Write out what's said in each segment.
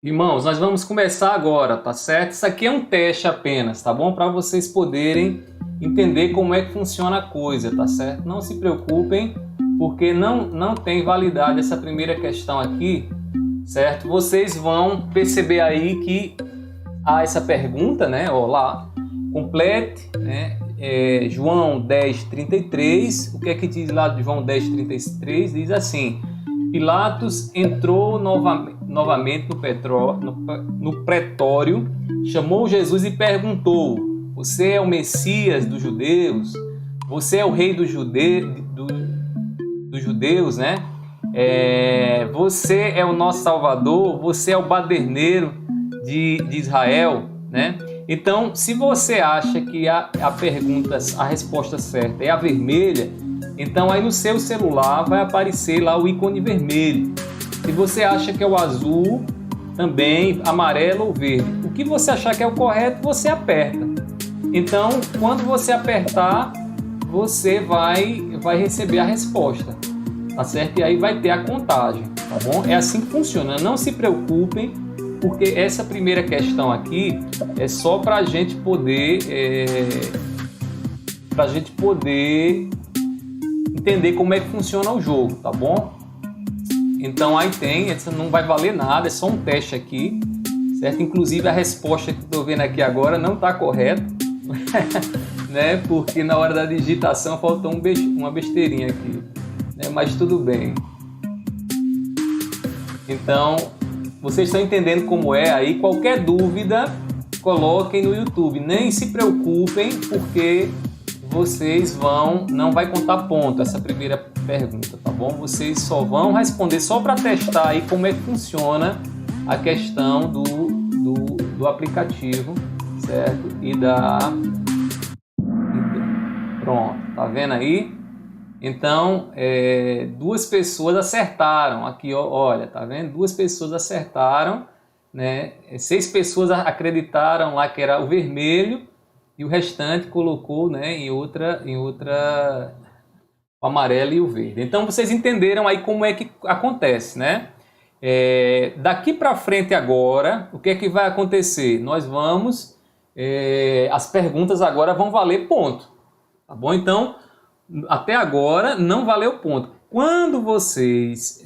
Irmãos, nós vamos começar agora, tá certo? Isso aqui é um teste apenas, tá bom? Para vocês poderem entender como é que funciona a coisa, tá certo? Não se preocupem, porque não tem validade essa primeira questão aqui, certo? Vocês vão perceber aí que há essa pergunta, né? Ó, lá, complete, né? João 10:33. O que é que diz lá de João 10:33? Diz assim: Pilatos entrou novamente no pretório, chamou Jesus e perguntou: Você é o Messias dos judeus? Você é o rei dos judeus, né? Você é o nosso Salvador? Você é o baderneiro de Israel, né? Então, se você acha que a resposta certa é a vermelha, então aí no seu celular vai aparecer lá o ícone vermelho. Se você acha que é o azul, também amarelo ou verde. O que você achar que é o correto, você aperta. Então, quando você apertar, você vai receber a resposta, tá certo? E aí vai ter a contagem, tá bom? É assim que funciona. Não se preocupem, porque essa primeira questão aqui é só para a gente poder, entender como é que funciona o jogo, tá bom? Então aí tem, essa não vai valer nada, é só um teste aqui, certo? Inclusive a resposta que estou vendo aqui agora não está correta, né? Porque na hora da digitação faltou uma besteirinha aqui, né? Mas tudo bem. Então, vocês estão entendendo como é aí? Qualquer dúvida, coloquem no YouTube. Nem se preocupem, porque não vai contar ponto essa primeira pergunta, tá bom? Vocês só vão responder só para testar aí como é que funciona a questão do aplicativo, certo? Pronto, tá vendo aí? Então, duas pessoas acertaram. Aqui, ó, olha, tá vendo? Duas pessoas acertaram, né? Seis pessoas acreditaram lá que era o vermelho e o restante colocou, né, em outra, o amarelo e o verde. Então, vocês entenderam aí como é que acontece, né? Daqui para frente agora, o que é que vai acontecer? As perguntas agora vão valer ponto, tá bom? Então, até agora não valeu ponto. Quando vocês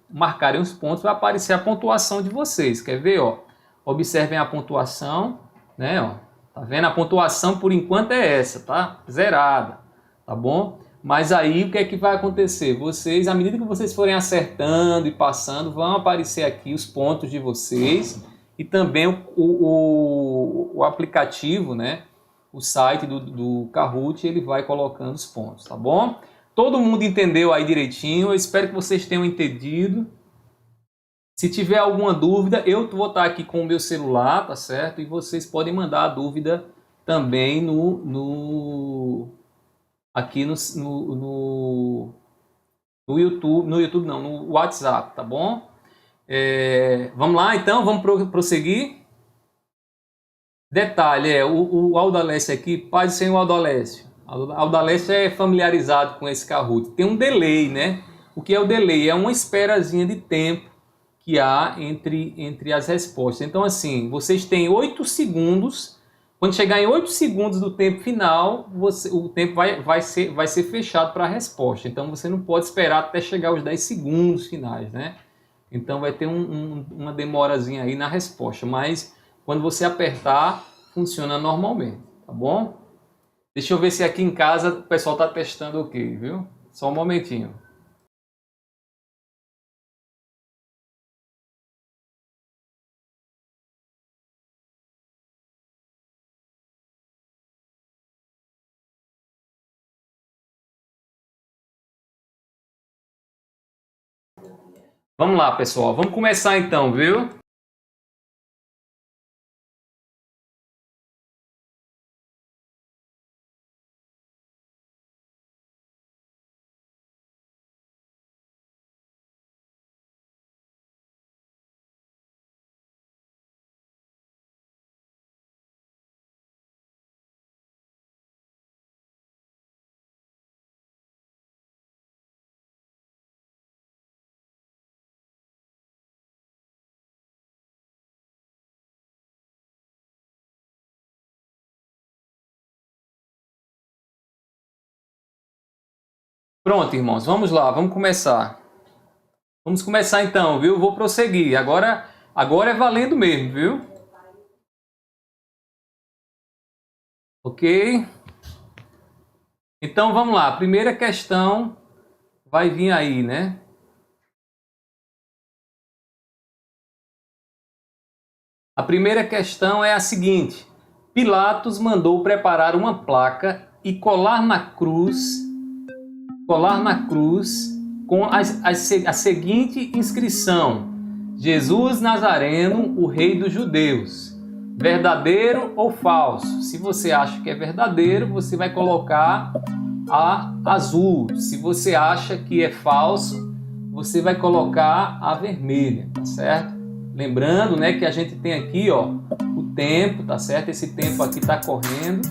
marcarem os pontos, vai aparecer a pontuação de vocês. Quer ver? Ó? Observem a pontuação, né? Ó. Tá vendo? A pontuação por enquanto é essa, tá? Zerada, tá bom? Mas aí o que é que vai acontecer? Vocês, à medida que vocês forem acertando e passando, vão aparecer aqui os pontos de vocês e também o aplicativo, né? O site do Kahoot, ele vai colocando os pontos, tá bom? Todo mundo entendeu aí direitinho, eu espero que vocês tenham entendido. Se tiver alguma dúvida, eu vou estar aqui com o meu celular, tá certo? E vocês podem mandar a dúvida também aqui no YouTube, no YouTube não, no WhatsApp, tá bom? Vamos lá então, vamos prosseguir. Detalhe, o Aldalécio aqui, pode ser o Aldalécio. Aldalécio é familiarizado com esse Kahoot. Tem um delay, né? O que é o delay? É uma esperazinha de tempo que há entre as respostas. Então, assim, vocês têm 8 segundos. Quando chegar em 8 segundos do tempo final, o tempo vai ser fechado para a resposta. Então, você não pode esperar até chegar aos 10 segundos finais, né? Então vai ter uma demorazinha aí na resposta, mas quando você apertar, funciona normalmente, tá bom? Deixa eu ver se aqui em casa o pessoal está testando ok, viu? Só um momentinho. Vamos lá, pessoal. Vamos começar então, viu? Pronto, irmãos, vamos lá, vamos começar. Vamos começar então, viu? Vou prosseguir. Agora é valendo mesmo, viu? Ok? Então vamos lá. A primeira questão vai vir aí, né? A primeira questão é a seguinte: Pilatos mandou preparar uma placa e colar na cruz com a seguinte inscrição: Jesus Nazareno, o Rei dos Judeus. Verdadeiro ou falso? Se você acha que é verdadeiro, você vai colocar a azul. Se você acha que é falso, você vai colocar a vermelha, tá certo? Lembrando, né, que a gente tem aqui, ó, o tempo, tá certo? Esse tempo aqui tá correndo.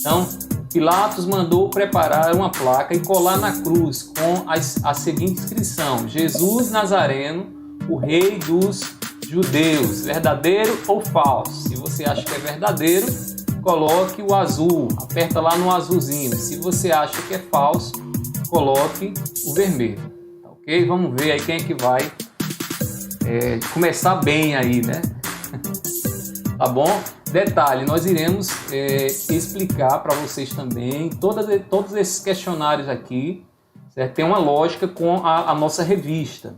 Então, Pilatos mandou preparar uma placa e colar na cruz com a seguinte inscrição: Jesus Nazareno, o Rei dos Judeus. Verdadeiro ou falso? Se você acha que é verdadeiro, coloque o azul, aperta lá no azulzinho. Se você acha que é falso, coloque o vermelho. Ok? Vamos ver aí quem é que vai começar bem aí, né? Tá bom? Detalhe, nós iremos explicar para vocês também todos esses questionários aqui, certo? Tem uma lógica com a nossa revista,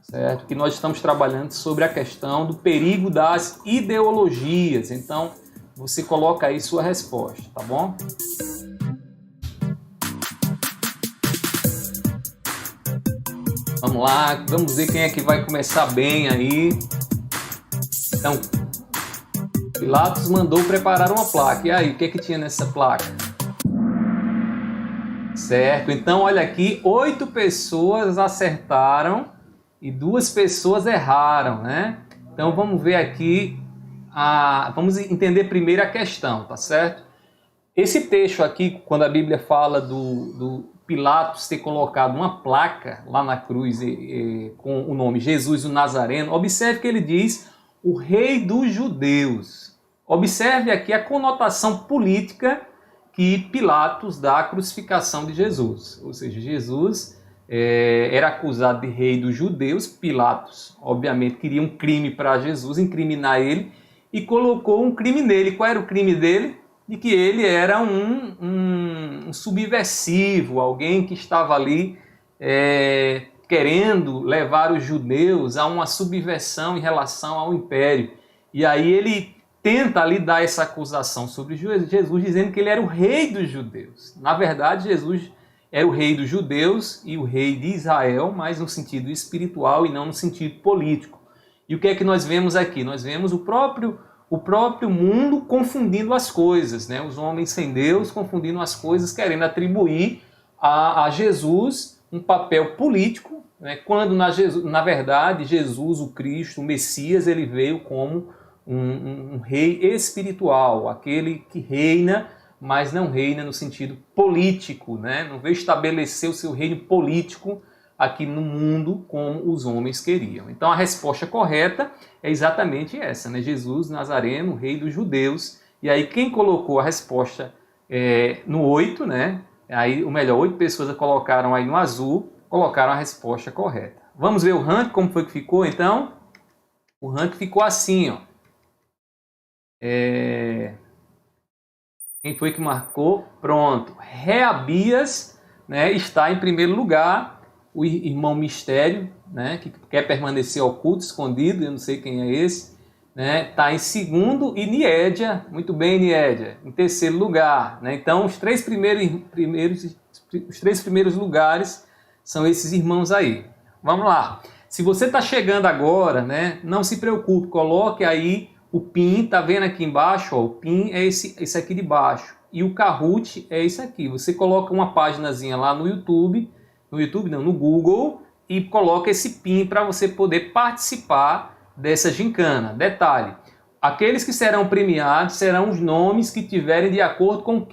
certo? Que nós estamos trabalhando sobre a questão do perigo das ideologias. Então, você coloca aí sua resposta, tá bom? Vamos lá, vamos ver quem é que vai começar bem aí. Então, Pilatos mandou preparar uma placa. E aí, o que é que tinha nessa placa? Certo, então olha aqui, 8 pessoas acertaram e 2 pessoas erraram, né? Então vamos ver aqui, vamos entender primeiro a questão, tá certo? Esse texto aqui, quando a Bíblia fala do Pilatos ter colocado uma placa lá na cruz com o nome Jesus o Nazareno, observe que ele diz o Rei dos Judeus. Observe aqui a conotação política que Pilatos dá à crucificação de Jesus. Ou seja, Jesus era acusado de rei dos judeus. Pilatos, obviamente, queria um crime para Jesus, incriminar ele, e colocou um crime nele. Qual era o crime dele? De que ele era um subversivo, alguém que estava ali querendo levar os judeus a uma subversão em relação ao império. E aí ele tenta ali dar essa acusação sobre Jesus, dizendo que ele era o rei dos judeus. Na verdade, Jesus era o rei dos judeus e o rei de Israel, mas no sentido espiritual e não no sentido político. E o que é que nós vemos aqui? Nós vemos o próprio mundo confundindo as coisas, né? Os homens sem Deus confundindo as coisas, querendo atribuir a Jesus um papel político, né? Quando na verdade Jesus, o Cristo, o Messias, ele veio como um rei espiritual, aquele que reina, mas não reina no sentido político, né? Não veio estabelecer o seu reino político aqui no mundo como os homens queriam. Então a resposta correta é exatamente essa, né? Jesus Nazareno, rei dos judeus. E aí quem colocou a resposta no 8, né? Aí, 8 pessoas colocaram aí no azul, colocaram a resposta correta. Vamos ver o ranking, como foi que ficou então? O ranking ficou assim, ó. Quem foi que marcou? Pronto. Reabias, né, está em primeiro lugar. O irmão Mistério, né, que quer permanecer oculto, escondido, eu não sei quem é esse, né, está em segundo, e Niédia, muito bem, Niédia, em terceiro lugar, né? Então os três primeiros lugares são esses irmãos aí. Vamos lá. Se você está chegando agora, né, não se preocupe, coloque aí o PIN, tá vendo aqui embaixo? Ó, o PIN é esse aqui de baixo. E o Kahoot é esse aqui. Você coloca uma paginazinha lá no YouTube, no Google, e coloca esse PIN para você poder participar dessa gincana. Detalhe, aqueles que serão premiados serão os nomes que tiverem de acordo com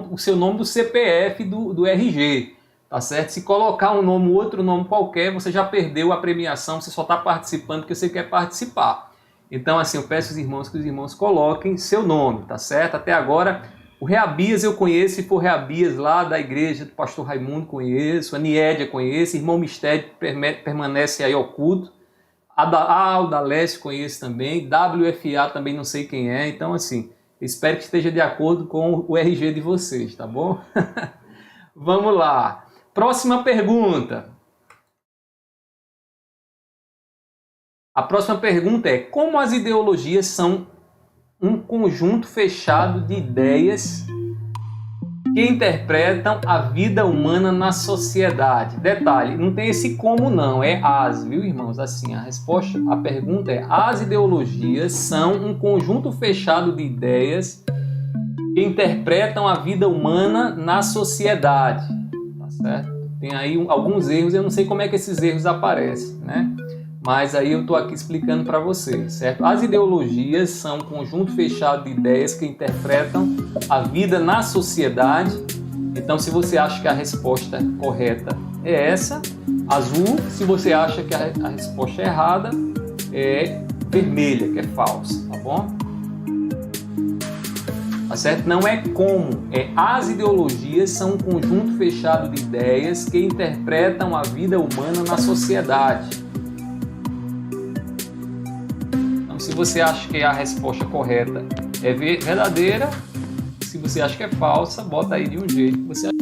o seu nome do CPF do RG. Tá certo? Se colocar um nome, outro nome qualquer, você já perdeu a premiação, você só está participando porque você quer participar. Então, assim, eu peço aos irmãos que os irmãos coloquem seu nome, tá certo? Até agora, O Reabias eu conheço, se for Reabias lá da igreja do pastor Raimundo, conheço. A Niédia conheço. Irmão Mistério permanece aí oculto. A Aldalécio conheço também. WFA também não sei quem é. Então, assim, espero que esteja de acordo com o RG de vocês, tá bom? Vamos lá. Próxima pergunta. A próxima pergunta é: como as ideologias são um conjunto fechado de ideias que interpretam a vida humana na sociedade? Detalhe, não tem esse como não, é as, viu, irmãos? Assim, a resposta, a pergunta é: as ideologias são um conjunto fechado de ideias que interpretam a vida humana na sociedade, tá certo? Tem aí alguns erros, eu não sei como é que esses erros aparecem, né? Mas aí eu estou aqui explicando para vocês, certo? As ideologias são um conjunto fechado de ideias que interpretam a vida na sociedade. Então, se você acha que a resposta correta é essa, azul. Se você acha que a resposta é errada, é vermelha, que é falsa, tá bom? Tá certo? Não é como, é as ideologias são um conjunto fechado de ideias que interpretam a vida humana na sociedade. Se você acha que a resposta correta é verdadeira, se você acha que é falsa, bota aí de um jeito que você acha.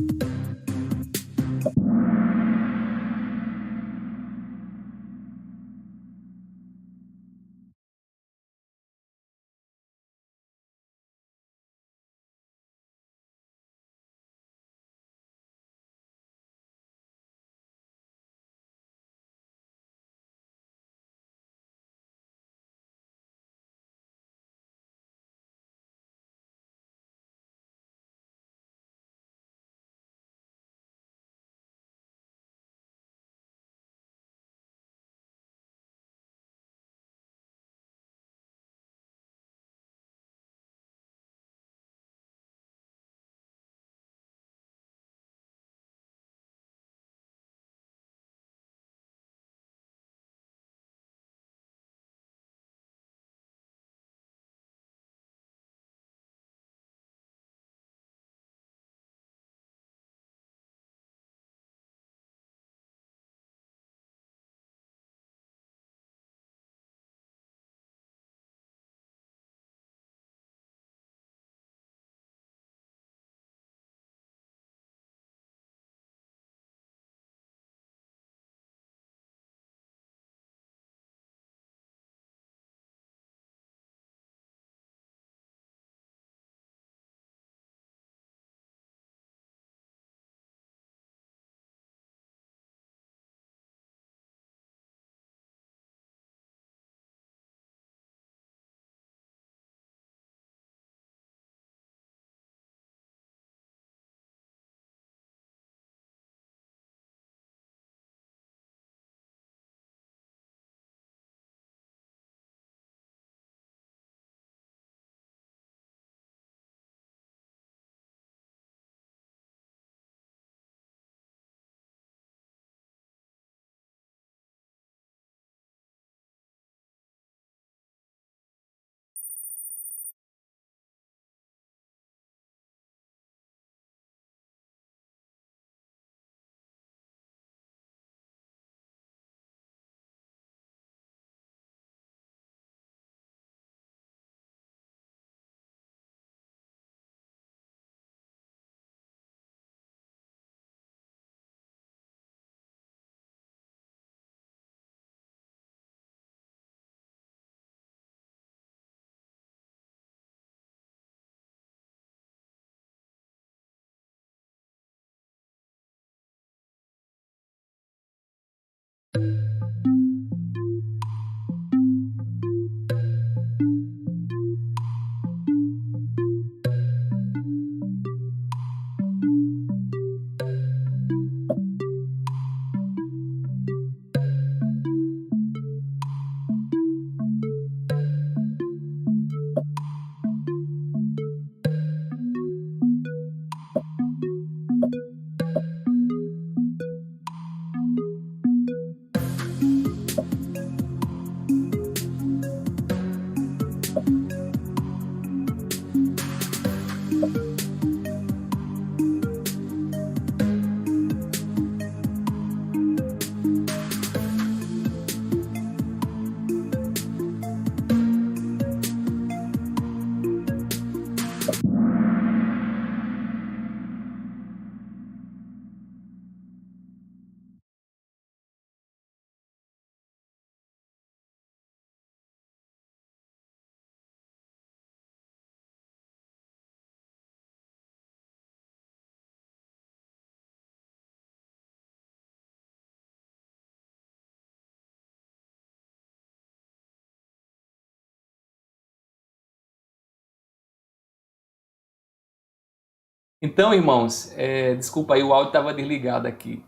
Então, irmãos, desculpa aí, o áudio estava desligado aqui.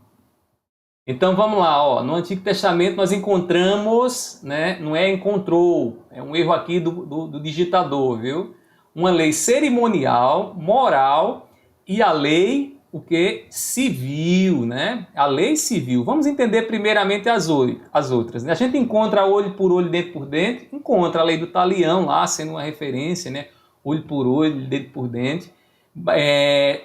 Então vamos lá, ó. No Antigo Testamento nós encontramos, né? Não é encontrou, é um erro aqui do digitador, viu? Uma lei cerimonial, moral e a lei, o que? Civil, né? A lei civil. Vamos entender primeiramente as outras, né? A gente encontra olho por olho, dente por dente, encontra a lei do talião lá, sendo uma referência, né? Olho por olho, dente por dente.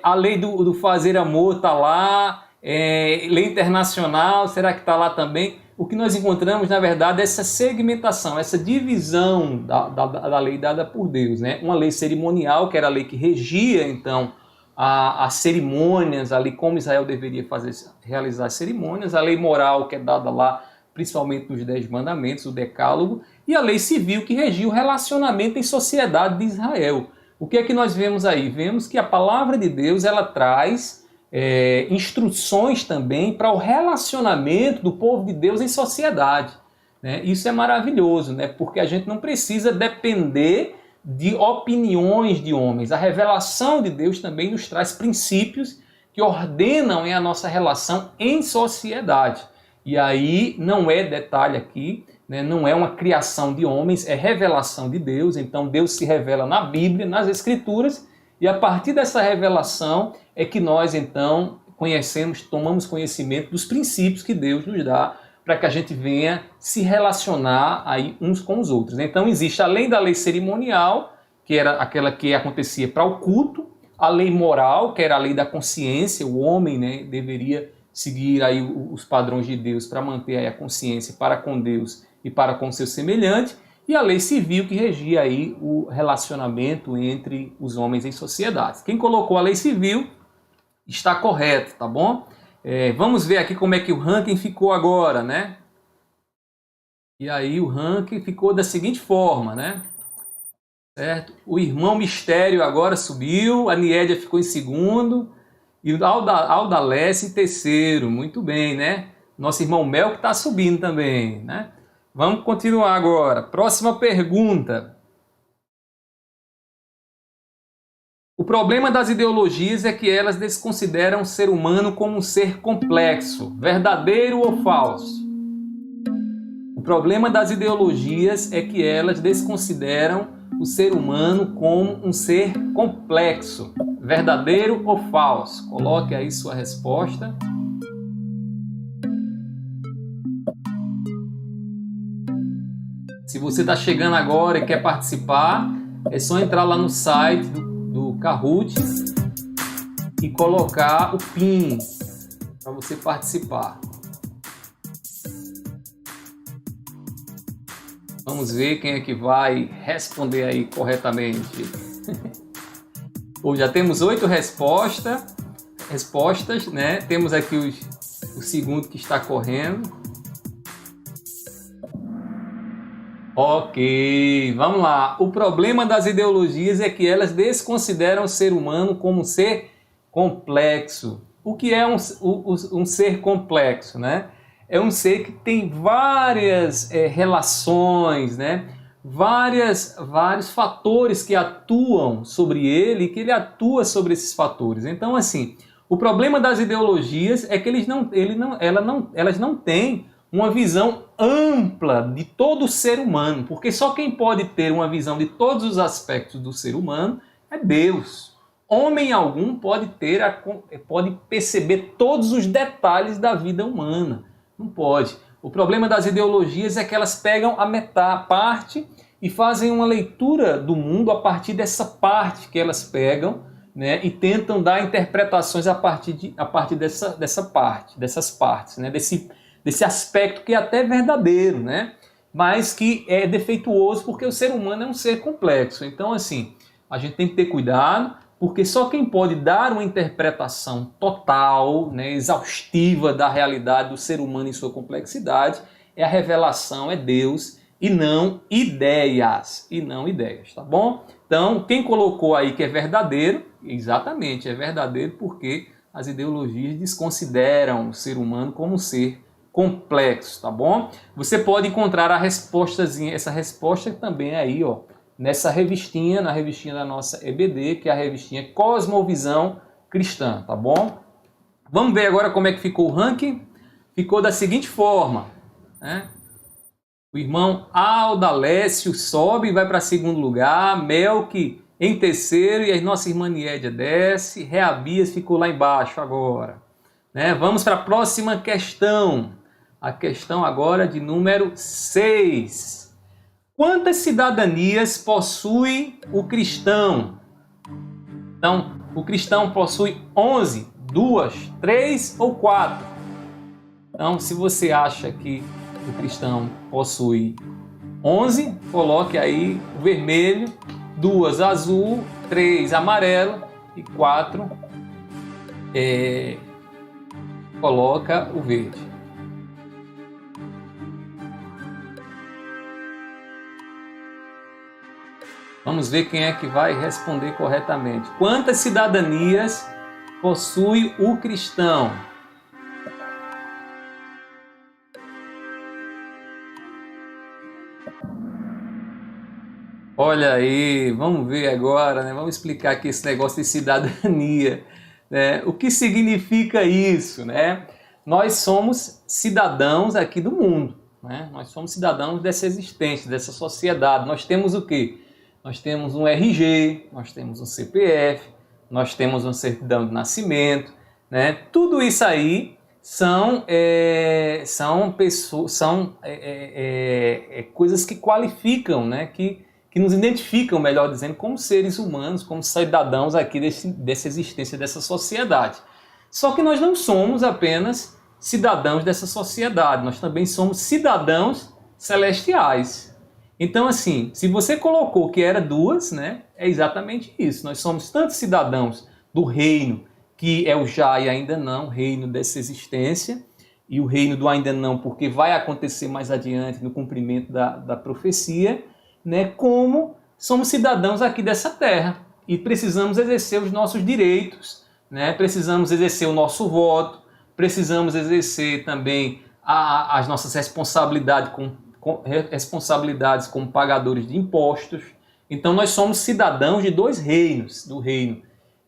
A lei do fazer amor está lá. Lei internacional, será que está lá também? O que nós encontramos, na verdade, é essa segmentação, essa divisão da lei dada por Deus, né? Uma lei cerimonial, que era a lei que regia, então, as cerimônias, ali como Israel deveria realizar as cerimônias, a lei moral, que é dada lá, principalmente nos 10 mandamentos, o decálogo, e a lei civil, que regia o relacionamento em sociedade de Israel. O que é que nós vemos aí? Vemos que a palavra de Deus, ela traz instruções também para o relacionamento do povo de Deus em sociedade, né? Isso é maravilhoso, né? Porque a gente não precisa depender de opiniões de homens. A revelação de Deus também nos traz princípios que ordenam a nossa relação em sociedade. E aí não é detalhe aqui, né? Não é uma criação de homens, é revelação de Deus. Então Deus se revela na Bíblia, nas Escrituras, e a partir dessa revelação é que nós, então, tomamos conhecimento dos princípios que Deus nos dá para que a gente venha se relacionar aí uns com os outros. Então, existe, além da lei cerimonial, que era aquela que acontecia para o culto, a lei moral, que era a lei da consciência, o homem, né, deveria seguir aí os padrões de Deus para manter aí a consciência para com Deus e para com seu semelhante, e a lei civil que regia aí o relacionamento entre os homens em sociedade. Quem colocou a lei civil está correto, tá bom? Vamos ver aqui como é que o ranking ficou agora, né? E aí o ranking ficou da seguinte forma, né? Certo? O irmão Mistério agora subiu, a Niédia ficou em segundo e o Aldalesse em terceiro. Muito bem, né? Nosso irmão Mel que está subindo também, né? Vamos continuar agora. Próxima pergunta. O problema das ideologias é que elas desconsideram o ser humano como um ser complexo, verdadeiro ou falso? O problema das ideologias é que elas desconsideram o ser humano como um ser complexo, verdadeiro ou falso? Coloque aí sua resposta. Se você está chegando agora e quer participar, é só entrar lá no site do Kahoot e colocar o PIN para você participar. Vamos ver quem é que vai responder aí corretamente. Já temos 8 respostas, né? Temos aqui o segundo que está correndo. Ok, vamos lá. O problema das ideologias é que elas desconsideram o ser humano como um ser complexo. O que é um ser complexo, né? É um ser que tem várias relações, né? Vários fatores que atuam sobre ele e que ele atua sobre esses fatores. Então, assim, o problema das ideologias é que elas não têm uma visão ampla de todo o ser humano, porque só quem pode ter uma visão de todos os aspectos do ser humano é Deus. Homem algum pode perceber todos os detalhes da vida humana. Não pode. O problema das ideologias é que elas pegam a parte e fazem uma leitura do mundo a partir dessa parte que elas pegam, né, e tentam dar interpretações a partir dessas partes, né, desse aspecto que é até verdadeiro, né? Mas que é defeituoso porque o ser humano é um ser complexo. Então, assim, a gente tem que ter cuidado, porque só quem pode dar uma interpretação total, né, exaustiva da realidade do ser humano em sua complexidade é a revelação, é Deus, e não ideias, tá bom? Então, quem colocou aí que é verdadeiro, exatamente, é verdadeiro porque as ideologias desconsideram o ser humano como um ser complexo, tá bom? Você pode encontrar essa resposta também aí, ó, na revistinha da nossa EBD, que é a revistinha Cosmovisão cristã, tá bom? Vamos ver agora como é que ficou o ranking. Ficou da seguinte forma, né? O irmão Aldalécio sobe e vai para segundo lugar, Melk em terceiro e a nossa irmã Niédia desce, Reabias ficou lá embaixo agora. Né? Vamos para a próxima questão. A questão agora de número 6. Quantas cidadanias possui o cristão? Então, o cristão possui 11, 2, 3 ou 4? Então, se você acha que o cristão possui 11, coloque aí o vermelho, 2 azul, 3 amarelo e 4 coloca o verde. Vamos ver quem é que vai responder corretamente. Quantas cidadanias possui o cristão? Olha aí, vamos ver agora, né? Vamos explicar aqui esse negócio de cidadania, né? O que significa isso, né? Nós somos cidadãos aqui do mundo, né? Nós somos cidadãos dessa existência, dessa sociedade. Nós temos o quê? Nós temos um RG, nós temos um CPF, nós temos uma certidão de nascimento, né? Tudo isso aí são coisas que qualificam, né? Que nos identificam, melhor dizendo, como seres humanos, como cidadãos aqui dessa existência, dessa sociedade. Só que nós não somos apenas cidadãos dessa sociedade, nós também somos cidadãos celestiais. Então, assim, se você colocou que era 2, né, é exatamente isso. Nós somos tanto cidadãos do reino, que é o já e ainda não, reino dessa existência, e o reino do ainda não, porque vai acontecer mais adiante no cumprimento da profecia, né, como somos cidadãos aqui dessa terra e precisamos exercer os nossos direitos, né, precisamos exercer o nosso voto, precisamos exercer também as nossas responsabilidades como pagadores de impostos. Então nós somos cidadãos de 2 reinos, do reino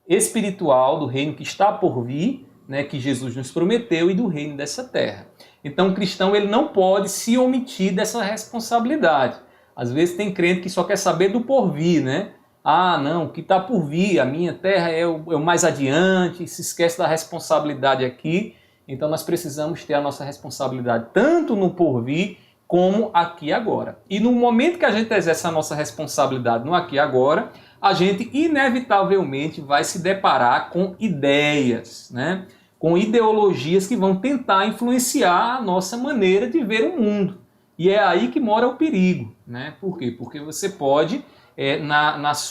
espiritual, do reino que está por vir, né, que Jesus nos prometeu, e do reino dessa terra. Então o cristão ele não pode se omitir dessa responsabilidade. Às vezes tem crente que só quer saber do porvir, né? Ah, não, o que está por vir, a minha terra é o mais adiante, se esquece da responsabilidade aqui. Então nós precisamos ter a nossa responsabilidade tanto no porvir como aqui e agora. E no momento que a gente exerce a nossa responsabilidade no aqui e agora, a gente inevitavelmente vai se deparar com ideias, né? Com ideologias que vão tentar influenciar a nossa maneira de ver o mundo. E é aí que mora o perigo, né? Por quê? Porque você pode,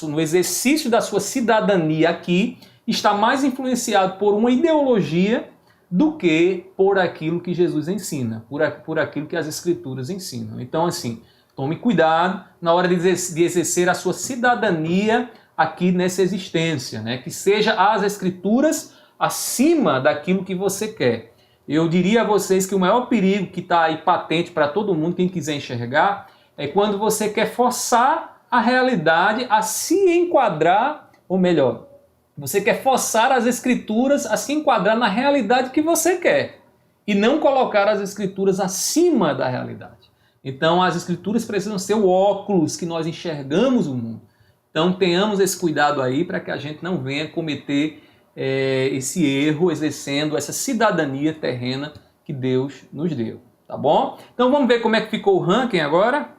no exercício da sua cidadania aqui, estar mais influenciado por uma ideologia do que por aquilo que Jesus ensina, por aquilo que as Escrituras ensinam. Então, assim, tome cuidado na hora de exercer a sua cidadania aqui nessa existência, né? Que seja as Escrituras acima daquilo que você quer. Eu diria a vocês que o maior perigo que está aí patente para todo mundo, quem quiser enxergar, é quando você quer forçar a realidade a se enquadrar, ou melhor, você quer forçar as Escrituras a se enquadrar na realidade que você quer e não colocar as Escrituras acima da realidade. Então as Escrituras precisam ser o óculos que nós enxergamos o mundo. Então tenhamos esse cuidado aí para que a gente não venha cometer esse erro exercendo essa cidadania terrena que Deus nos deu, tá bom? Então vamos ver como é que ficou o ranking agora.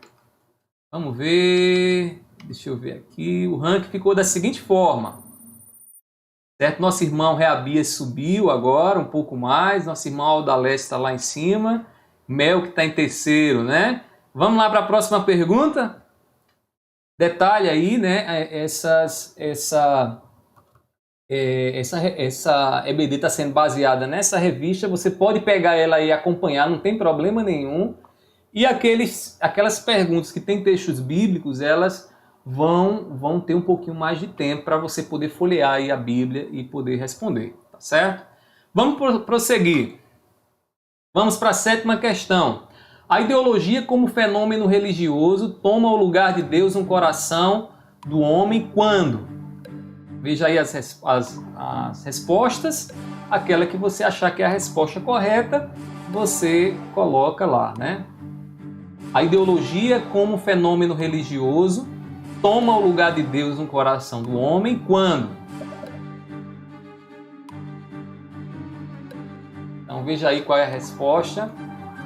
Vamos ver, deixa eu ver aqui, o ranking ficou da seguinte forma, certo? Nosso irmão Reabias subiu agora um pouco mais, nosso irmão Aldalés está lá em cima, Mel que está em terceiro, né? Vamos lá para a próxima pergunta? Detalhe aí, né, essa EBD está sendo baseada nessa revista, você pode pegar ela e acompanhar, não tem problema nenhum. E aquelas perguntas que têm textos bíblicos, elas vão ter um pouquinho mais de tempo para você poder folhear aí a Bíblia e poder responder, tá certo? Vamos prosseguir. Vamos para a 7ª questão. A ideologia como fenômeno religioso toma o lugar de Deus no coração do homem quando? Veja aí as respostas, aquela que você achar que é a resposta correta, você coloca lá, né? A ideologia como fenômeno religioso toma o lugar de Deus no coração do homem quando? Então veja aí qual é a resposta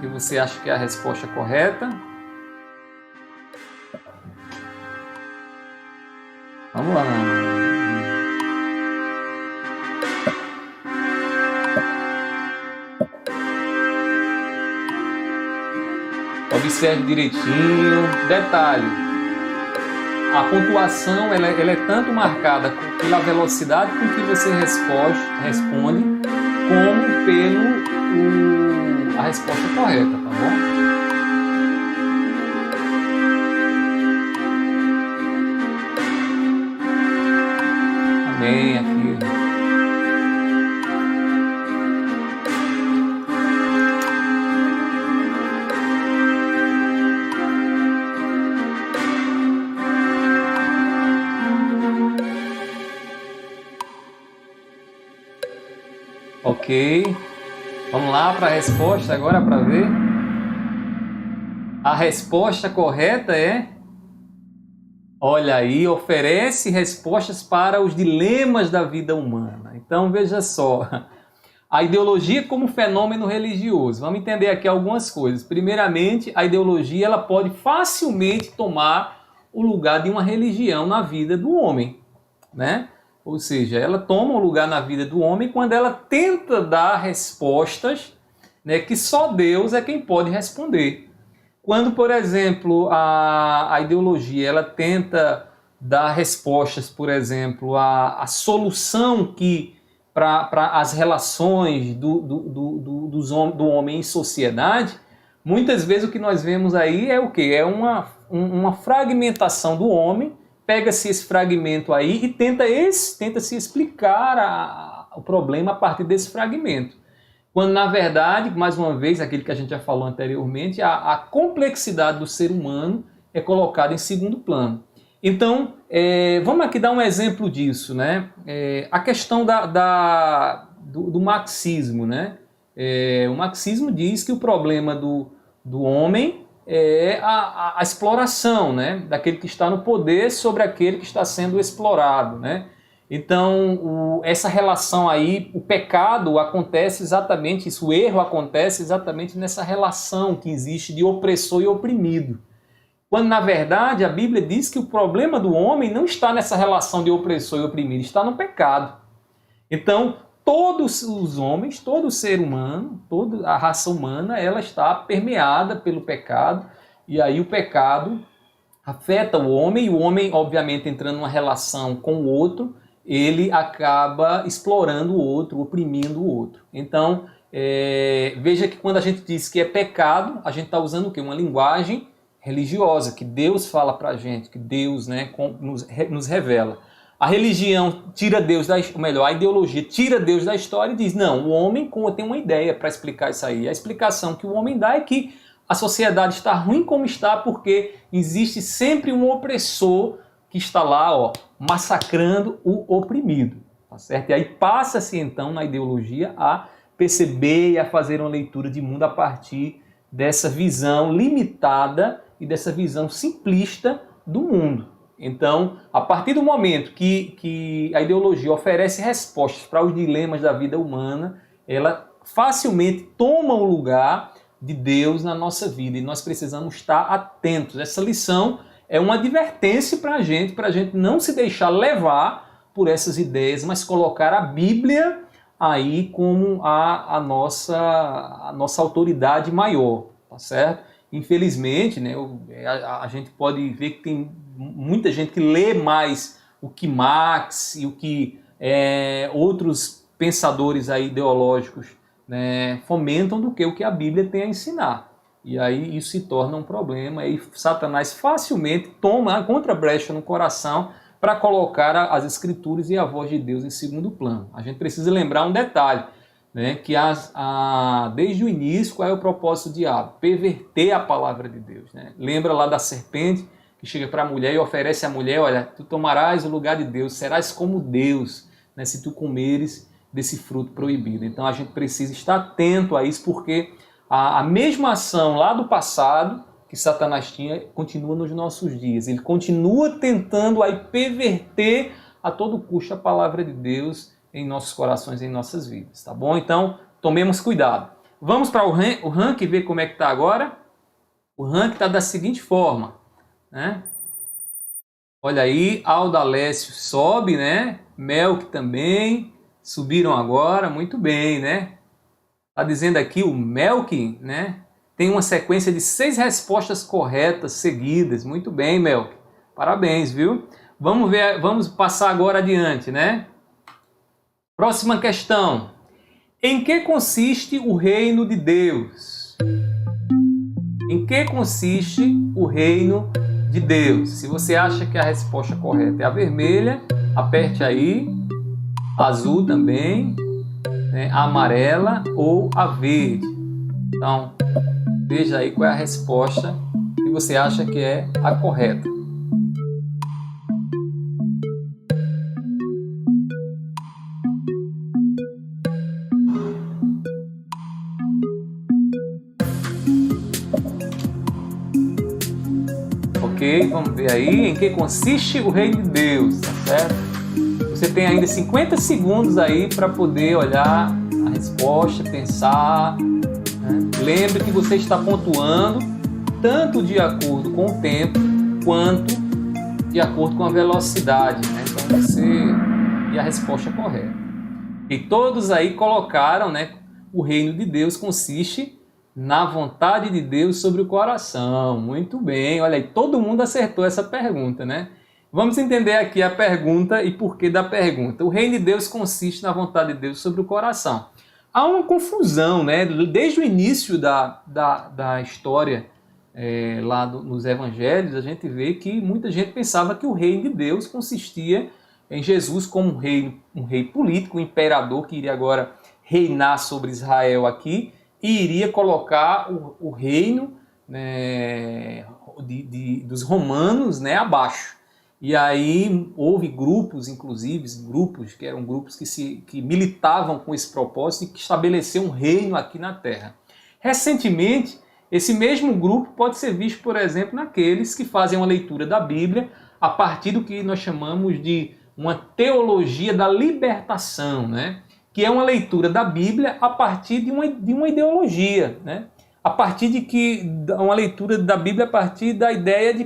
que você acha que é a resposta correta. Vamos lá. Observe direitinho. Detalhe, a pontuação ela é tanto marcada pela velocidade com que você responde, como a resposta correta, tá bom? Amém, aqui. Ok, vamos lá para a resposta agora para ver. A resposta correta é, olha aí, oferece respostas para os dilemas da vida humana. Então veja só, a ideologia como fenômeno religioso. Vamos entender aqui algumas coisas. Primeiramente, a ideologia ela pode facilmente tomar o lugar de uma religião na vida do homem, né? Ou seja, ela toma o lugar na vida do homem quando ela tenta dar respostas, né, que só Deus é quem pode responder. Quando, por exemplo, a ideologia ela tenta dar respostas, por exemplo, a solução que para as relações do homem em sociedade, muitas vezes o que nós vemos aí é o quê? É uma fragmentação do homem. Pega-se esse fragmento aí e tenta se explicar o problema a partir desse fragmento. Quando, na verdade, mais uma vez, aquilo que a gente já falou anteriormente, a complexidade do ser humano é colocada em segundo plano. Então, vamos aqui dar um exemplo disso, né? A questão do marxismo, né? O marxismo diz que o problema do homem é a exploração, né, daquele que está no poder sobre aquele que está sendo explorado, né? Então, essa relação aí, o pecado acontece exatamente isso, o erro acontece exatamente nessa relação que existe de opressor e oprimido. Quando, na verdade, a Bíblia diz que o problema do homem não está nessa relação de opressor e oprimido, está no pecado. Então, todos os homens, todo ser humano, toda a raça humana, ela está permeada pelo pecado, e aí o pecado afeta o homem, e o homem, obviamente, entrando numa relação com o outro, ele acaba explorando o outro, oprimindo o outro. Então, veja que quando a gente diz que é pecado, a gente está usando o quê? Uma linguagem religiosa, que Deus fala para a gente, que Deus, né, nos revela. A religião tira Deus a ideologia tira Deus da história e diz, não, o homem tem uma ideia para explicar isso aí. A explicação que o homem dá é que a sociedade está ruim como está porque existe sempre um opressor que está lá, ó, massacrando o oprimido, tá certo? E aí passa-se então na ideologia a perceber e a fazer uma leitura de mundo a partir dessa visão limitada e dessa visão simplista do mundo. Então, a partir do momento que a ideologia oferece respostas para os dilemas da vida humana, ela facilmente toma o lugar de Deus na nossa vida e nós precisamos estar atentos. Essa lição é uma advertência para a gente não se deixar levar por essas ideias, mas colocar a Bíblia aí como a nossa autoridade maior, tá certo? Infelizmente, né, a gente pode ver que tem muita gente que lê mais o que Marx e o que outros pensadores aí ideológicos, né, fomentam do que o que a Bíblia tem a ensinar. E aí isso se torna um problema e Satanás facilmente toma a contrabrecha no coração para colocar as Escrituras e a voz de Deus em segundo plano. A gente precisa lembrar um detalhe, né, que desde o início, qual é o propósito do diabo? Perverter a palavra de Deus. Né? Lembra lá da serpente que chega para a mulher e oferece à mulher, olha, tu tomarás o lugar de Deus, serás como Deus, né, se tu comeres desse fruto proibido. Então a gente precisa estar atento a isso, porque a mesma ação lá do passado que Satanás tinha continua nos nossos dias. Ele continua tentando aí perverter a todo custo a palavra de Deus em nossos corações, em nossas vidas, tá bom? Então, tomemos cuidado. Vamos para o ranking ver como é que está agora. O ranking está da seguinte forma, né? Olha aí, Aldalécio sobe, né? Melk também, subiram agora, muito bem, né? Está dizendo aqui o Melk, né? Tem uma sequência de 6 respostas corretas seguidas. Muito bem, Melk. Parabéns, viu? Vamos ver, vamos passar agora adiante, né? Próxima questão. Em que consiste o reino de Deus? Em que consiste o reino de Deus? Se você acha que a resposta correta é a vermelha, aperte aí. Azul também, né? A amarela ou a verde. Então, veja aí qual é a resposta que você acha que é a correta. Ok, vamos ver aí em que consiste o reino de Deus, tá certo? Você tem ainda 50 segundos aí para poder olhar a resposta, pensar, né? Lembre que você está pontuando tanto de acordo com o tempo quanto de acordo com a velocidade, né? Então você e a resposta correta. E todos aí colocaram, né? O reino de Deus consiste na vontade de Deus sobre o coração. Muito bem, olha aí, todo mundo acertou essa pergunta, né? Vamos entender aqui a pergunta e porquê da pergunta. O reino de Deus consiste na vontade de Deus sobre o coração. Há uma confusão, né? Desde o início da história lá nos evangelhos, a gente vê que muita gente pensava que o reino de Deus consistia em Jesus como um rei político, um imperador que iria agora reinar sobre Israel aqui, e iria colocar o reino, né, dos romanos, né, abaixo. E aí houve grupos, inclusive, que eram grupos que militavam com esse propósito e que estabeleceram um reino aqui na Terra. Recentemente, esse mesmo grupo pode ser visto, por exemplo, naqueles que fazem uma leitura da Bíblia a partir do que nós chamamos de uma teologia da libertação, né? Que é uma leitura da Bíblia a partir de uma ideologia, né? A partir uma leitura da Bíblia a partir da ideia de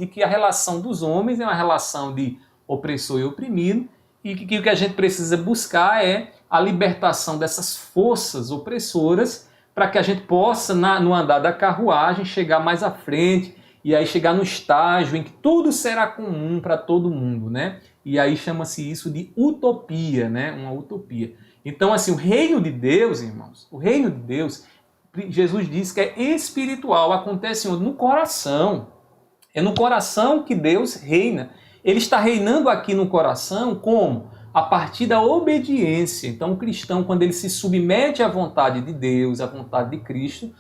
que a relação dos homens é uma relação de opressor e oprimido, e que o que a gente precisa buscar é a libertação dessas forças opressoras para que a gente possa, no andar da carruagem, chegar mais à frente e aí chegar no estágio em que tudo será comum para todo mundo, né? E aí chama-se isso de utopia, né? Uma utopia. Então, assim, o reino de Deus, irmãos, o reino de Deus, Jesus diz que é espiritual, acontece no coração. É no coração que Deus reina. Ele está reinando aqui no coração como? A partir da obediência. Então, o cristão, quando ele se submete à vontade de Deus, à vontade de Cristo,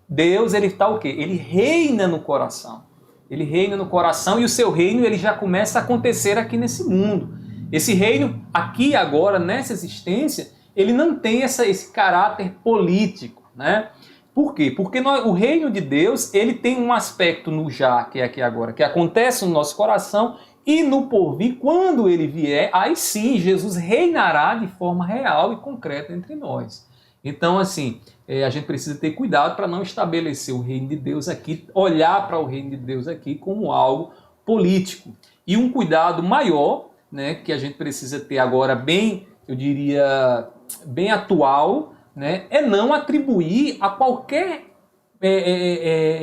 Deus, ele está o quê? Ele reina no coração. Ele reina no coração e o seu reino ele já começa a acontecer aqui nesse mundo. Esse reino, aqui agora, nessa existência, ele não tem esse caráter político, né? Por quê? Porque o reino de Deus, ele tem um aspecto no já, que é aqui agora, que acontece no nosso coração, e no porvir, quando ele vier, aí sim, Jesus reinará de forma real e concreta entre nós. Então, assim, a gente precisa ter cuidado para não estabelecer o reino de Deus aqui, olhar para o reino de Deus aqui como algo político. E um cuidado maior, né, que a gente precisa ter agora bem, eu diria, bem atual, né, é não atribuir a qualquer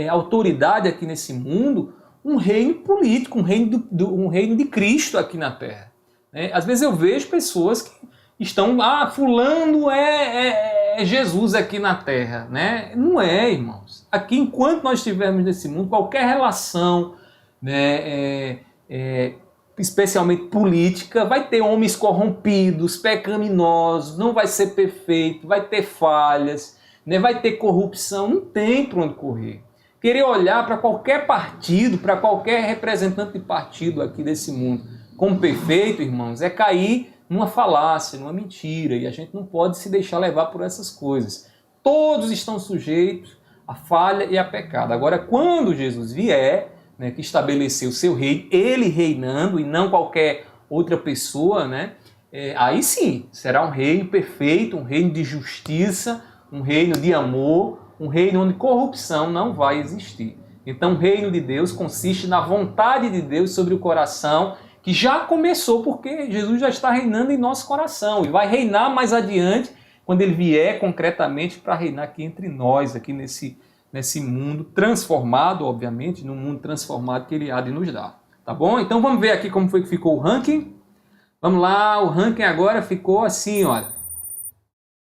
autoridade aqui nesse mundo um reino político, um reino de Cristo aqui na Terra. Né? Às vezes eu vejo pessoas que estão, fulano é Jesus aqui na Terra. Né? Não é, irmãos. Aqui, enquanto nós estivermos nesse mundo, qualquer relação, né, especialmente política, vai ter homens corrompidos, pecaminosos, não vai ser perfeito, vai ter falhas, né, vai ter corrupção, não tem para onde correr. querer olhar para qualquer partido, para qualquer representante de partido aqui desse mundo como perfeito, irmãos, é cair numa falácia, numa mentira, e a gente não pode se deixar levar por essas coisas. Todos estão sujeitos à falha e a pecado. Agora, quando Jesus vier, né, que estabeleceu o seu reino, ele reinando e não qualquer outra pessoa, né, aí sim, será um reino perfeito, um reino de justiça, um reino de amor, um reino onde corrupção não vai existir. Então, o reino de Deus consiste na vontade de Deus sobre o coração, que já começou porque Jesus já está reinando em nosso coração e vai reinar mais adiante quando ele vier concretamente para reinar aqui entre nós, aqui nesse mundo transformado, obviamente, no mundo transformado que ele há de nos dar. Tá bom? Então vamos ver aqui como foi que ficou o ranking. Vamos lá, o ranking agora ficou assim, olha.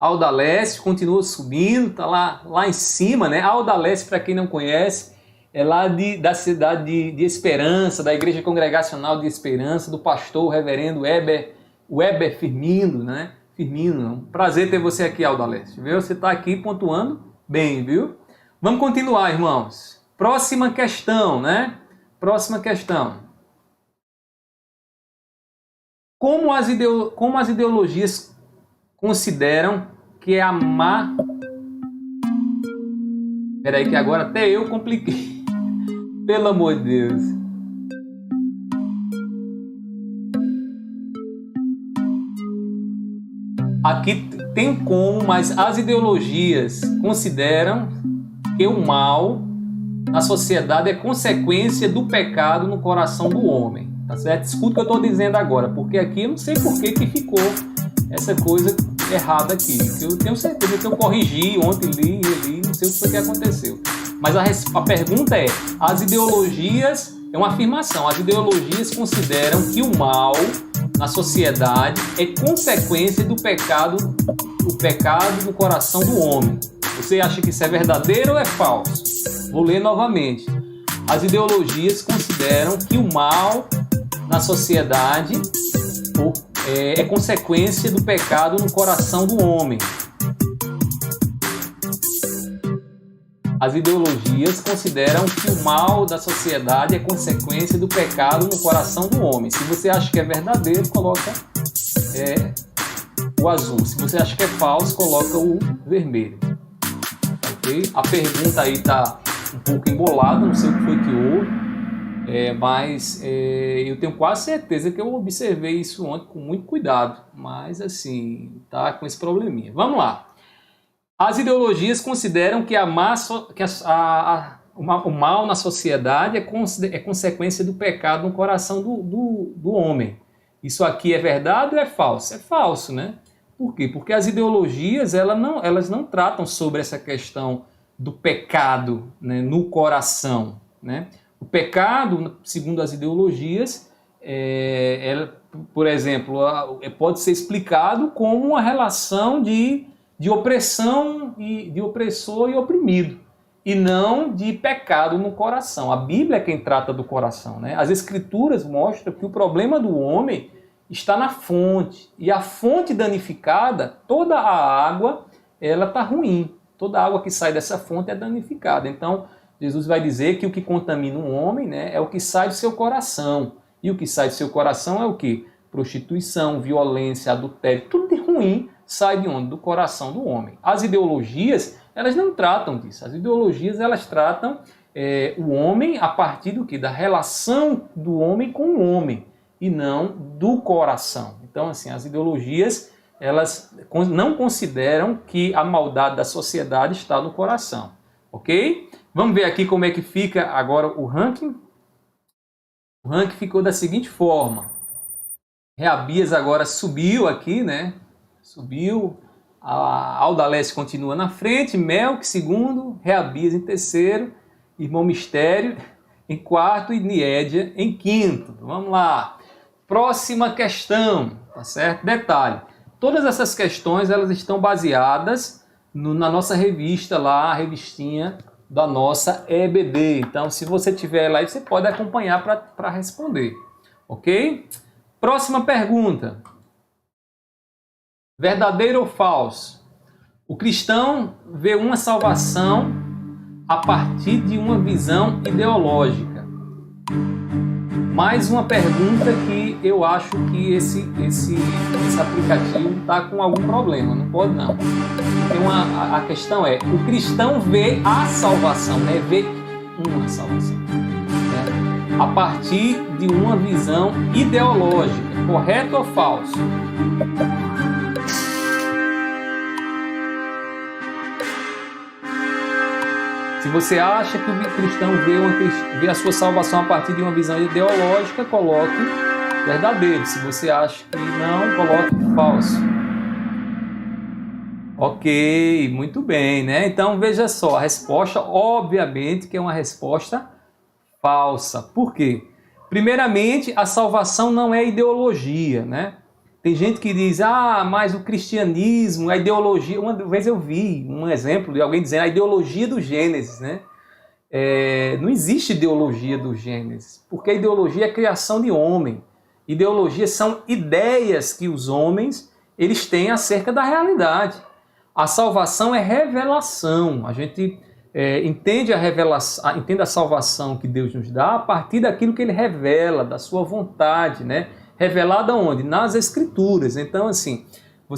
Alda Leste continua subindo, tá lá em cima, né? Alda Leste, para quem não conhece, é lá da cidade de Esperança, da Igreja Congregacional de Esperança, do pastor, o reverendo Weber Firmino, né? Firmino, prazer ter você aqui, Alda Leste, viu? Você está aqui pontuando bem, viu? Vamos continuar, irmãos. Próxima questão, né? Próxima questão. Como as ideologias consideram que é a má... Espera aí que agora até eu compliquei. Pelo amor de Deus. Aqui tem como, mas as ideologias consideram que o mal na sociedade é consequência do pecado no coração do homem. Tá certo? Escuta o que eu estou dizendo agora, porque aqui eu não sei por que ficou essa coisa errada aqui. Eu tenho certeza que eu corrigi ontem, li, não sei o que foi que aconteceu. Mas a pergunta é, as ideologias, é uma afirmação, as ideologias consideram que o mal na sociedade é consequência do pecado no coração do homem. Você acha que isso é verdadeiro ou é falso? Vou ler novamente. As ideologias consideram que o mal na sociedade é consequência do pecado no coração do homem. As ideologias consideram que o mal da sociedade é consequência do pecado no coração do homem. Se você acha que é verdadeiro, coloca o azul. Se você acha que é falso, coloca o vermelho. Okay? A pergunta aí está um pouco embolada, não sei o que foi que houve. Mas eu tenho quase certeza que eu observei isso ontem com muito cuidado, mas assim, tá com esse probleminha. Vamos lá. As ideologias consideram que o mal na sociedade é consequência do pecado no coração do homem. Isso aqui é verdade ou é falso? É falso, né? Por quê? Porque as ideologias elas não tratam sobre essa questão do pecado, né, no coração, né? O pecado, segundo as ideologias, por exemplo, pode ser explicado como uma relação de opressão, de opressor e oprimido, e não de pecado no coração. A Bíblia é quem trata do coração, né? As Escrituras mostram que o problema do homem está na fonte, e a fonte danificada, toda a água, ela está ruim. Toda a água que sai dessa fonte é danificada. Então, Jesus vai dizer que o que contamina um homem, né, é o que sai do seu coração. E o que sai do seu coração é o quê? Prostituição, violência, adultério, tudo de ruim sai de onde? Do coração do homem. As ideologias, elas não tratam disso. As ideologias, elas tratam o homem a partir do quê? Da relação do homem com o homem, e não do coração. Então, assim, as ideologias, elas não consideram que a maldade da sociedade está no coração. Ok? Vamos ver aqui como é que fica agora o ranking. O ranking ficou da seguinte forma. Reabias agora subiu aqui, né? Subiu. A Alda Leste continua na frente. Melk segundo. Reabias em terceiro. Irmão Mistério em quarto. E Niédia em quinto. Vamos lá. Próxima questão. Tá certo? Detalhe. Todas essas questões elas estão baseadas na nossa revista lá, a revistinha da nossa EBD. Então, se você tiver lá, você pode acompanhar para responder. Ok? Próxima pergunta. Verdadeiro ou falso? O cristão vê uma salvação a partir de uma visão ideológica. Mais uma pergunta que eu acho que esse aplicativo está com algum problema, não pode não. A questão é, o cristão vê a salvação, né? Vê uma salvação, né? A partir de uma visão ideológica, correto ou falso? Se você acha que o cristão vê a sua salvação a partir de uma visão ideológica, coloque verdadeiro. Se você acha que não, coloque falso. Ok, muito bem, né? Então veja só, a resposta, obviamente, que é uma resposta falsa. Por quê? Primeiramente, a salvação não é ideologia, né? Tem gente que diz, mas o cristianismo, a ideologia... Uma vez eu vi um exemplo de alguém dizendo a ideologia do Gênesis, né? Não existe ideologia do Gênesis, porque a ideologia é a criação de homem. Ideologias são ideias que os homens eles têm acerca da realidade. A salvação é revelação. A gente entende a salvação que Deus nos dá a partir daquilo que Ele revela, da sua vontade, né? Revelada onde? Nas Escrituras. Então, assim, a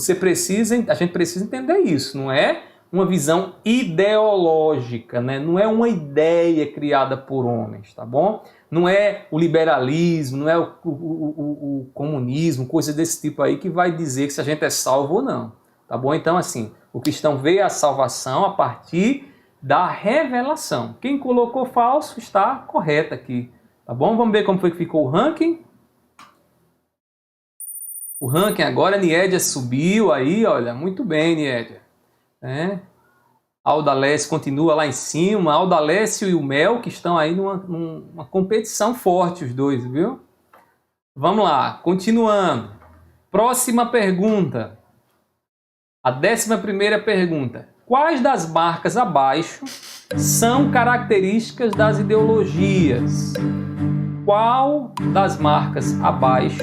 gente precisa entender isso. Não é uma visão ideológica, né? Não é uma ideia criada por homens, tá bom? Não é o liberalismo, não é o comunismo, coisa desse tipo aí que vai dizer que se a gente é salvo ou não, tá bom? Então, assim, o cristão vê a salvação a partir da revelação. Quem colocou falso está correto aqui, tá bom? Vamos ver como foi que ficou o ranking. O ranking agora, Niédia subiu aí, olha, muito bem, Niédia. Aldalécio continua lá em cima, Aldalécio e o Mel, que estão aí numa competição forte, os dois, viu? Vamos lá, continuando. Próxima pergunta. A 11ª pergunta. Quais das marcas abaixo são características das ideologias? Qual das marcas abaixo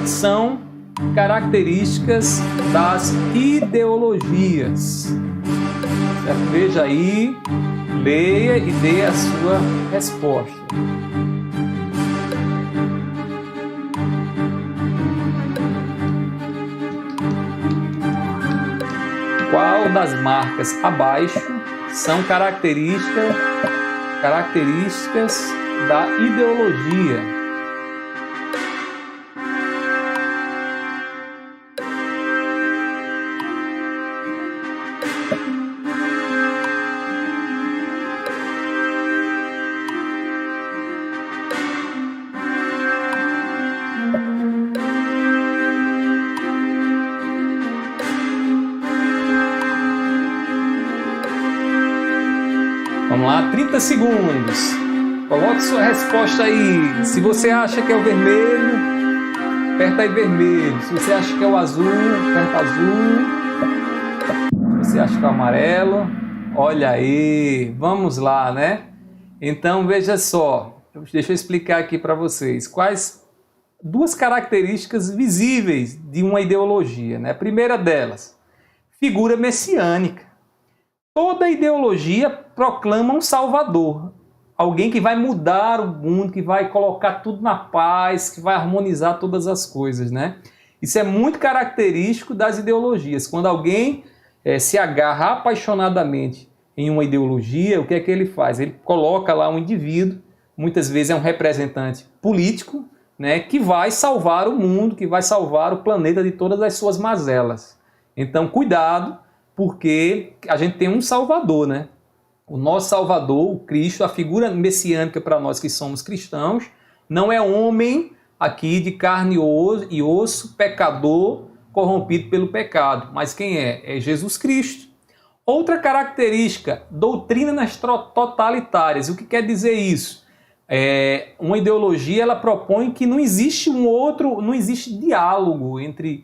são características das ideologias? Certo? Veja aí, leia e dê a sua resposta. Qual das marcas abaixo são características da ideologia? Vamos lá, 30 segundos. Coloque sua resposta aí. Se você acha que é o vermelho, aperta aí vermelho. Se você acha que é o azul, aperta azul. Se você acha que é o amarelo, olha aí. Vamos lá, né? Então, veja só. Deixa eu explicar aqui para vocês. Quais duas características visíveis de uma ideologia, né? A primeira delas, figura messiânica. Toda ideologia proclama um salvador, alguém que vai mudar o mundo, que vai colocar tudo na paz, que vai harmonizar todas as coisas, né? Isso é muito característico das ideologias. Quando alguém se agarra apaixonadamente em uma ideologia, o que é que ele faz? Ele coloca lá um indivíduo, muitas vezes é um representante político, né, que vai salvar o mundo, que vai salvar o planeta de todas as suas mazelas. Então, cuidado, porque a gente tem um Salvador, né? O nosso Salvador, o Cristo, a figura messiânica para nós que somos cristãos, não é homem aqui de carne e osso, pecador, corrompido pelo pecado. Mas quem é? É Jesus Cristo. Outra característica, doutrinas totalitárias. O que quer dizer isso? Uma ideologia, ela propõe que não existe não existe diálogo entre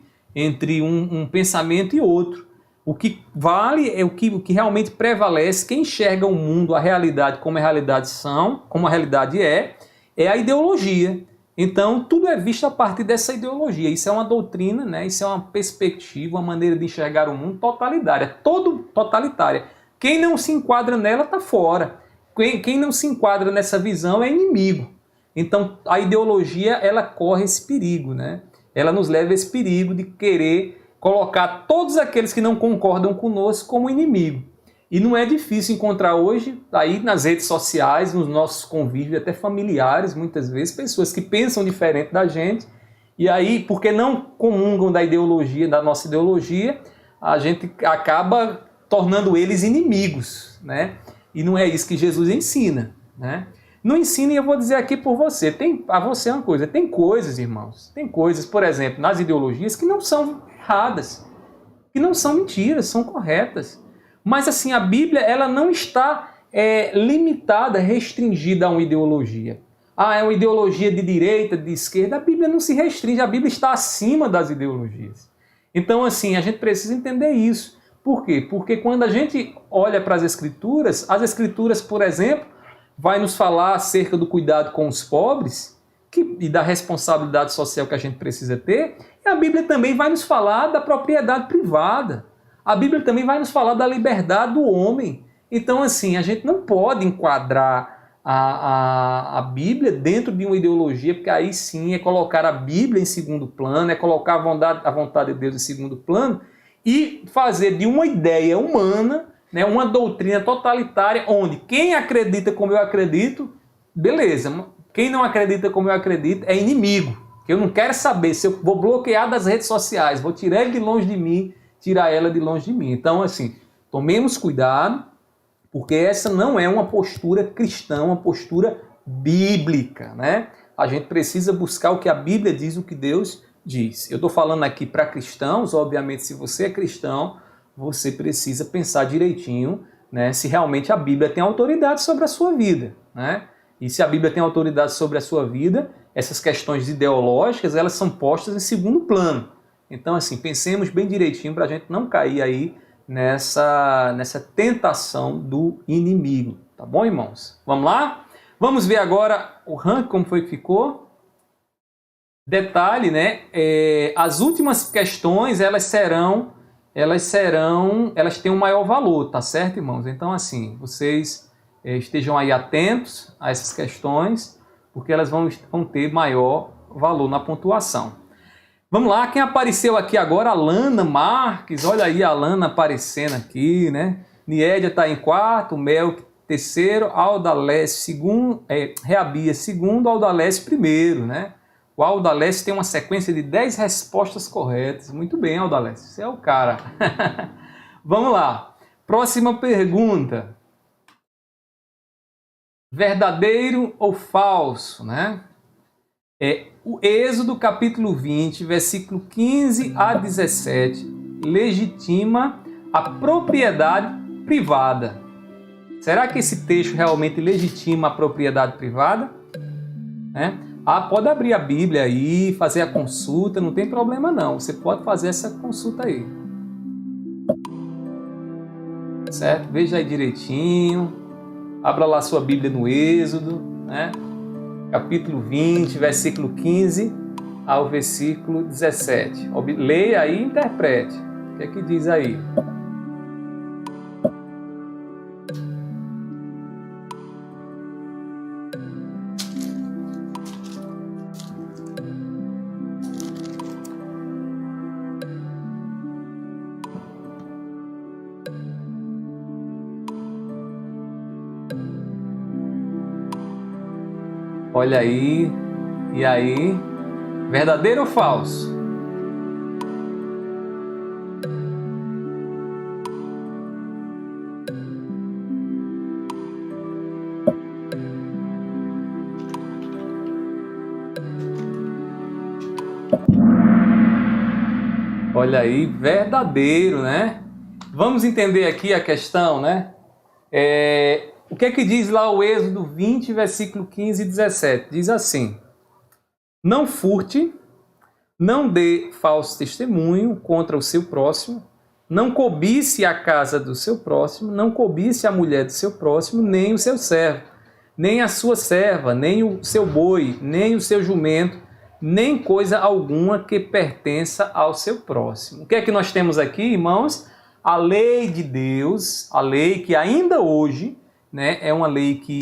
um pensamento e outro. O que vale é o que realmente prevalece, quem enxerga o mundo, a realidade como a realidade é a ideologia. Então, tudo é visto a partir dessa ideologia. Isso é uma doutrina, né? Isso é uma perspectiva, uma maneira de enxergar o mundo totalitária. Totalitária. Quem não se enquadra nela está fora. Quem não se enquadra nessa visão é inimigo. Então a ideologia ela corre esse perigo, né? Ela nos leva a esse perigo de querer colocar todos aqueles que não concordam conosco como inimigo. E não é difícil encontrar hoje, aí nas redes sociais, nos nossos convívios, até familiares, muitas vezes, pessoas que pensam diferente da gente, e aí, porque não comungam da ideologia, da nossa ideologia, a gente acaba tornando eles inimigos, né? E não é isso que Jesus ensina, né? Não ensina, e eu vou dizer aqui por você, a você uma coisa, tem coisas, irmãos, tem coisas, por exemplo, nas ideologias que não são erradas, que não são mentiras, são corretas. Mas assim, a Bíblia ela não está limitada, restringida a uma ideologia. Ah, é uma ideologia de direita, de esquerda. A Bíblia não se restringe, a Bíblia está acima das ideologias. Então assim, a gente precisa entender isso. Por quê? Porque quando a gente olha para as Escrituras, por exemplo, vai nos falar acerca do cuidado com os pobres e da responsabilidade social que a gente precisa ter. E a Bíblia também vai nos falar da propriedade privada. A Bíblia também vai nos falar da liberdade do homem. Então, assim, a gente não pode enquadrar a Bíblia dentro de uma ideologia, porque aí sim é colocar a Bíblia em segundo plano, é colocar a vontade de Deus em segundo plano e fazer de uma ideia humana, né, uma doutrina totalitária, onde quem acredita como eu acredito, beleza. Quem não acredita como eu acredito é inimigo. Eu não quero saber se eu vou bloquear das redes sociais, vou tirar ele de longe de mim, tirar ela de longe de mim. Então, assim, tomemos cuidado, porque essa não é uma postura cristã, uma postura bíblica, né? A gente precisa buscar o que a Bíblia diz, o que Deus diz. Eu estou falando aqui para cristãos, obviamente, se você é cristão, você precisa pensar direitinho, né, se realmente a Bíblia tem autoridade sobre a sua vida, né? E se a Bíblia tem autoridade sobre a sua vida, essas questões ideológicas, elas são postas em segundo plano. Então, assim, pensemos bem direitinho para a gente não cair aí nessa tentação do inimigo. Tá bom, irmãos? Vamos lá? Vamos ver agora o ranking, como foi que ficou. Detalhe, né? As últimas questões, elas têm um maior valor, tá certo, irmãos? Então, assim, vocês estejam aí atentos a essas questões, porque elas vão ter maior valor na pontuação. Vamos lá, quem apareceu aqui agora? Alana Marques, olha aí a Alana aparecendo aqui, né? Niédia está em quarto, Mel terceiro, Aldalés segundo, Reabia segundo, Aldalés primeiro, né? O Aldalés tem uma sequência de 10 respostas corretas. Muito bem, Aldalés, você é o cara. Vamos lá, próxima pergunta. Verdadeiro ou falso, né? O Êxodo capítulo 20, versículo 15 a 17, legitima a propriedade privada. Será que esse texto realmente legitima a propriedade privada? Pode abrir a Bíblia aí, fazer a consulta, não tem problema não. Você pode fazer essa consulta aí. Certo? Veja aí direitinho. Abra lá sua Bíblia no Êxodo, né? Capítulo 20, versículo 15 ao versículo 17. Leia aí e interprete. O que é que diz aí? Olha aí, e aí, verdadeiro ou falso? Olha aí, verdadeiro, né? Vamos entender aqui a questão, né? O que é que diz lá o Êxodo 20, versículo 15 e 17? Diz assim: não furte, não dê falso testemunho contra o seu próximo, não cobice a casa do seu próximo, não cobice a mulher do seu próximo, nem o seu servo, nem a sua serva, nem o seu boi, nem o seu jumento, nem coisa alguma que pertença ao seu próximo. O que é que nós temos aqui, irmãos? a lei de Deus, a lei que ainda hoje, né, é uma lei que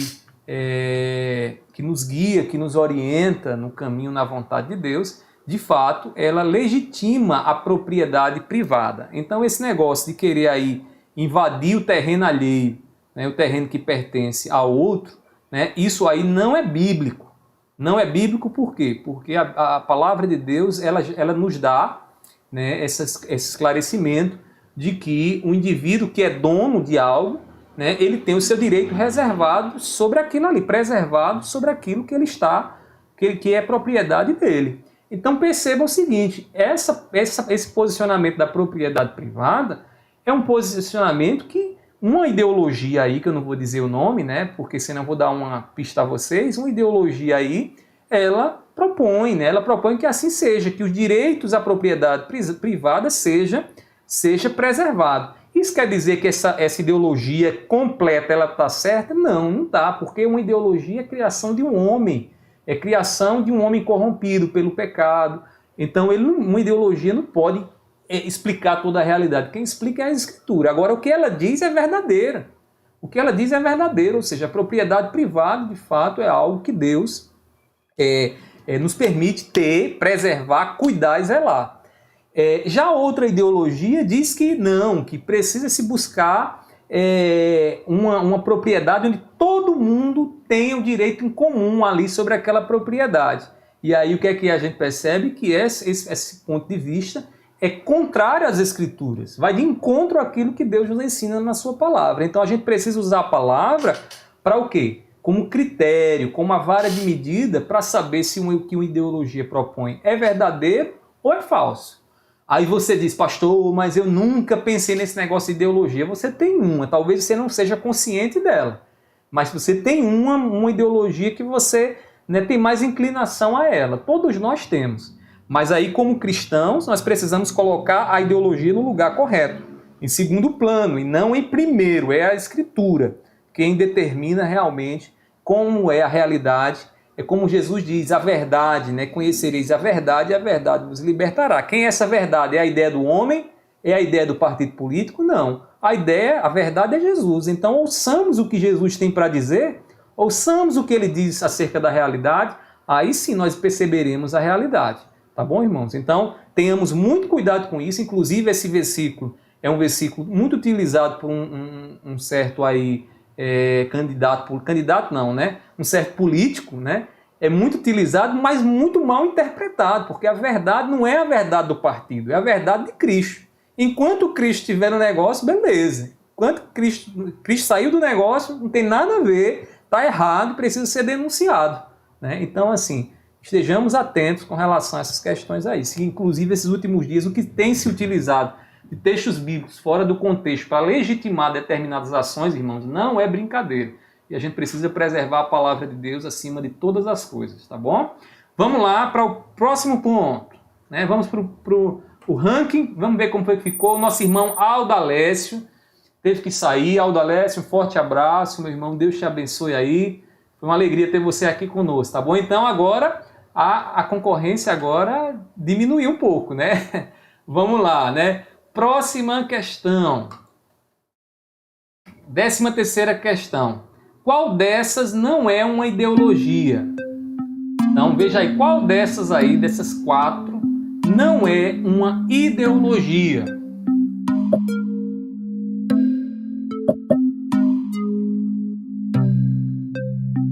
nos guia, que nos orienta no caminho, na vontade de Deus, de fato, ela legitima a propriedade privada. Então, esse negócio de querer aí invadir o terreno alheio, né, o terreno que pertence a outro, né, isso aí não é bíblico. Não é bíblico por quê? Porque a palavra de Deus, ela nos dá, né, esse esclarecimento de que o indivíduo que é dono de algo, né, ele tem o seu direito reservado sobre aquilo ali, preservado sobre aquilo que ele está, que é propriedade dele. Então percebam o seguinte, esse posicionamento da propriedade privada é um posicionamento que uma ideologia aí, que eu não vou dizer o nome, né, porque senão eu vou dar uma pista a vocês, uma ideologia aí, ela propõe, né, ela propõe que assim seja, que os direitos à propriedade privada seja preservado. Isso quer dizer que essa ideologia completa ela está certa? Não, não está, porque uma ideologia é criação de um homem, é criação de um homem corrompido pelo pecado. Então uma ideologia não pode explicar toda a realidade. Quem explica é a Escritura. Agora, o que ela diz é verdadeira. O que ela diz é verdadeiro, ou seja, a propriedade privada, de fato, é algo que Deus nos permite ter, preservar, cuidar e zelar. Já outra ideologia diz que não, que precisa se buscar uma propriedade onde todo mundo tem o direito em comum ali sobre aquela propriedade. E aí o que é que a gente percebe? Que esse ponto de vista é contrário às Escrituras, vai de encontro àquilo que Deus nos ensina na sua palavra. Então a gente precisa usar a palavra para o quê? Como critério, como uma vara de medida para saber se o que uma ideologia propõe é verdadeiro ou é falso. Aí você diz, pastor, mas eu nunca pensei nesse negócio de ideologia. Você tem uma, talvez você não seja consciente dela, mas você tem uma ideologia que você, né, tem mais inclinação a ela. Todos nós temos. Mas aí, como cristãos, nós precisamos colocar a ideologia no lugar correto, em segundo plano, e não em primeiro. É a Escritura quem determina realmente como é a realidade. É como Jesus diz, a verdade, né? Conhecereis a verdade e a verdade vos libertará. Quem é essa verdade? É a ideia do homem? É a ideia do partido político? Não. A verdade é Jesus. Então, ouçamos o que Jesus tem para dizer, ouçamos o que ele diz acerca da realidade, aí sim nós perceberemos a realidade. Tá bom, irmãos? Então, tenhamos muito cuidado com isso. Inclusive, esse versículo é um versículo muito utilizado por um certo aí, candidato não, né? Um certo político, né? É muito utilizado, mas muito mal interpretado, porque a verdade não é a verdade do partido, é a verdade de Cristo. Enquanto Cristo estiver no negócio, beleza. Enquanto Cristo saiu do negócio, não tem nada a ver, está errado, precisa ser denunciado, né? Então, assim, estejamos atentos com relação a essas questões aí. Se, inclusive, esses últimos dias, o que tem se utilizado de textos bíblicos fora do contexto para legitimar determinadas ações, irmãos, não é brincadeira. E a gente precisa preservar a palavra de Deus acima de todas as coisas, tá bom? Vamos lá para o próximo ponto, né? Vamos para o ranking, vamos ver como foi que ficou. O nosso irmão Aldalécio teve que sair. Aldalécio, um forte abraço, meu irmão, Deus te abençoe aí. Foi uma alegria ter você aqui conosco, tá bom? Então agora a concorrência agora diminuiu um pouco, né? Vamos lá, né? Próxima questão. 13ª questão. Qual dessas não é uma ideologia? Então veja aí, qual dessas aí, dessas 4, não é uma ideologia?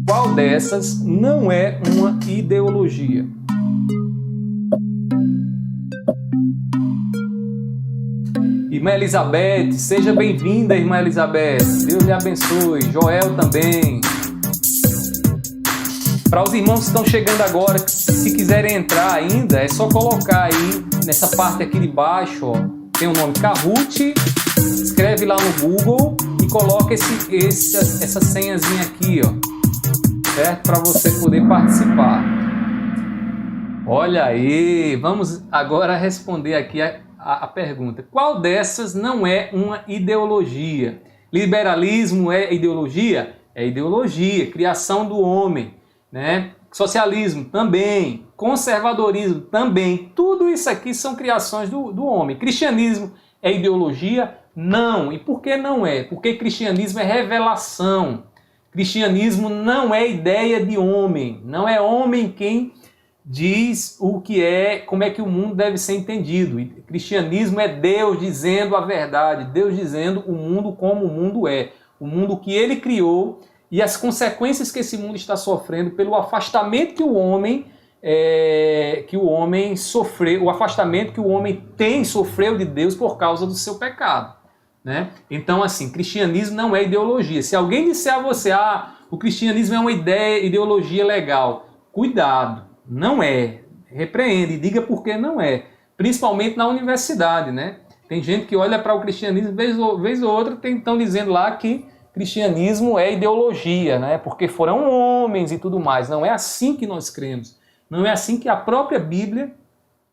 Qual dessas não é uma ideologia? Irmã Elizabeth, seja bem-vinda, irmã Elizabeth. Deus lhe abençoe. Joel também. Para os irmãos que estão chegando agora, se quiserem entrar ainda, é só colocar aí, nessa parte aqui de baixo, ó, tem o nome Kahoot, escreve lá no Google e coloca essa senhazinha aqui, ó, certo? Para você poder participar. Olha aí, vamos agora responder aqui a pergunta. Qual dessas não é uma ideologia? Liberalismo é ideologia? É ideologia, criação do homem, né? Socialismo também, conservadorismo também, tudo isso aqui são criações do homem. Cristianismo é ideologia? Não. E por que não é? Porque cristianismo é revelação. Cristianismo não é ideia de homem. Não é homem quem diz o que é, como é que o mundo deve ser entendido. E cristianismo é Deus dizendo a verdade, Deus dizendo o mundo como o mundo é, o mundo que ele criou e as consequências que esse mundo está sofrendo pelo afastamento que o homem sofreu, o afastamento que o homem sofreu de Deus por causa do seu pecado, né? Então, assim, cristianismo não é ideologia. Se alguém disser a você, o cristianismo é uma ideologia legal, cuidado. Não é. Repreende, diga por que não é. Principalmente na universidade, né? Tem gente que olha para o cristianismo, vez ou outra, estão dizendo lá que cristianismo é ideologia, né? Porque foram homens e tudo mais. Não é assim que nós cremos. Não é assim que a própria Bíblia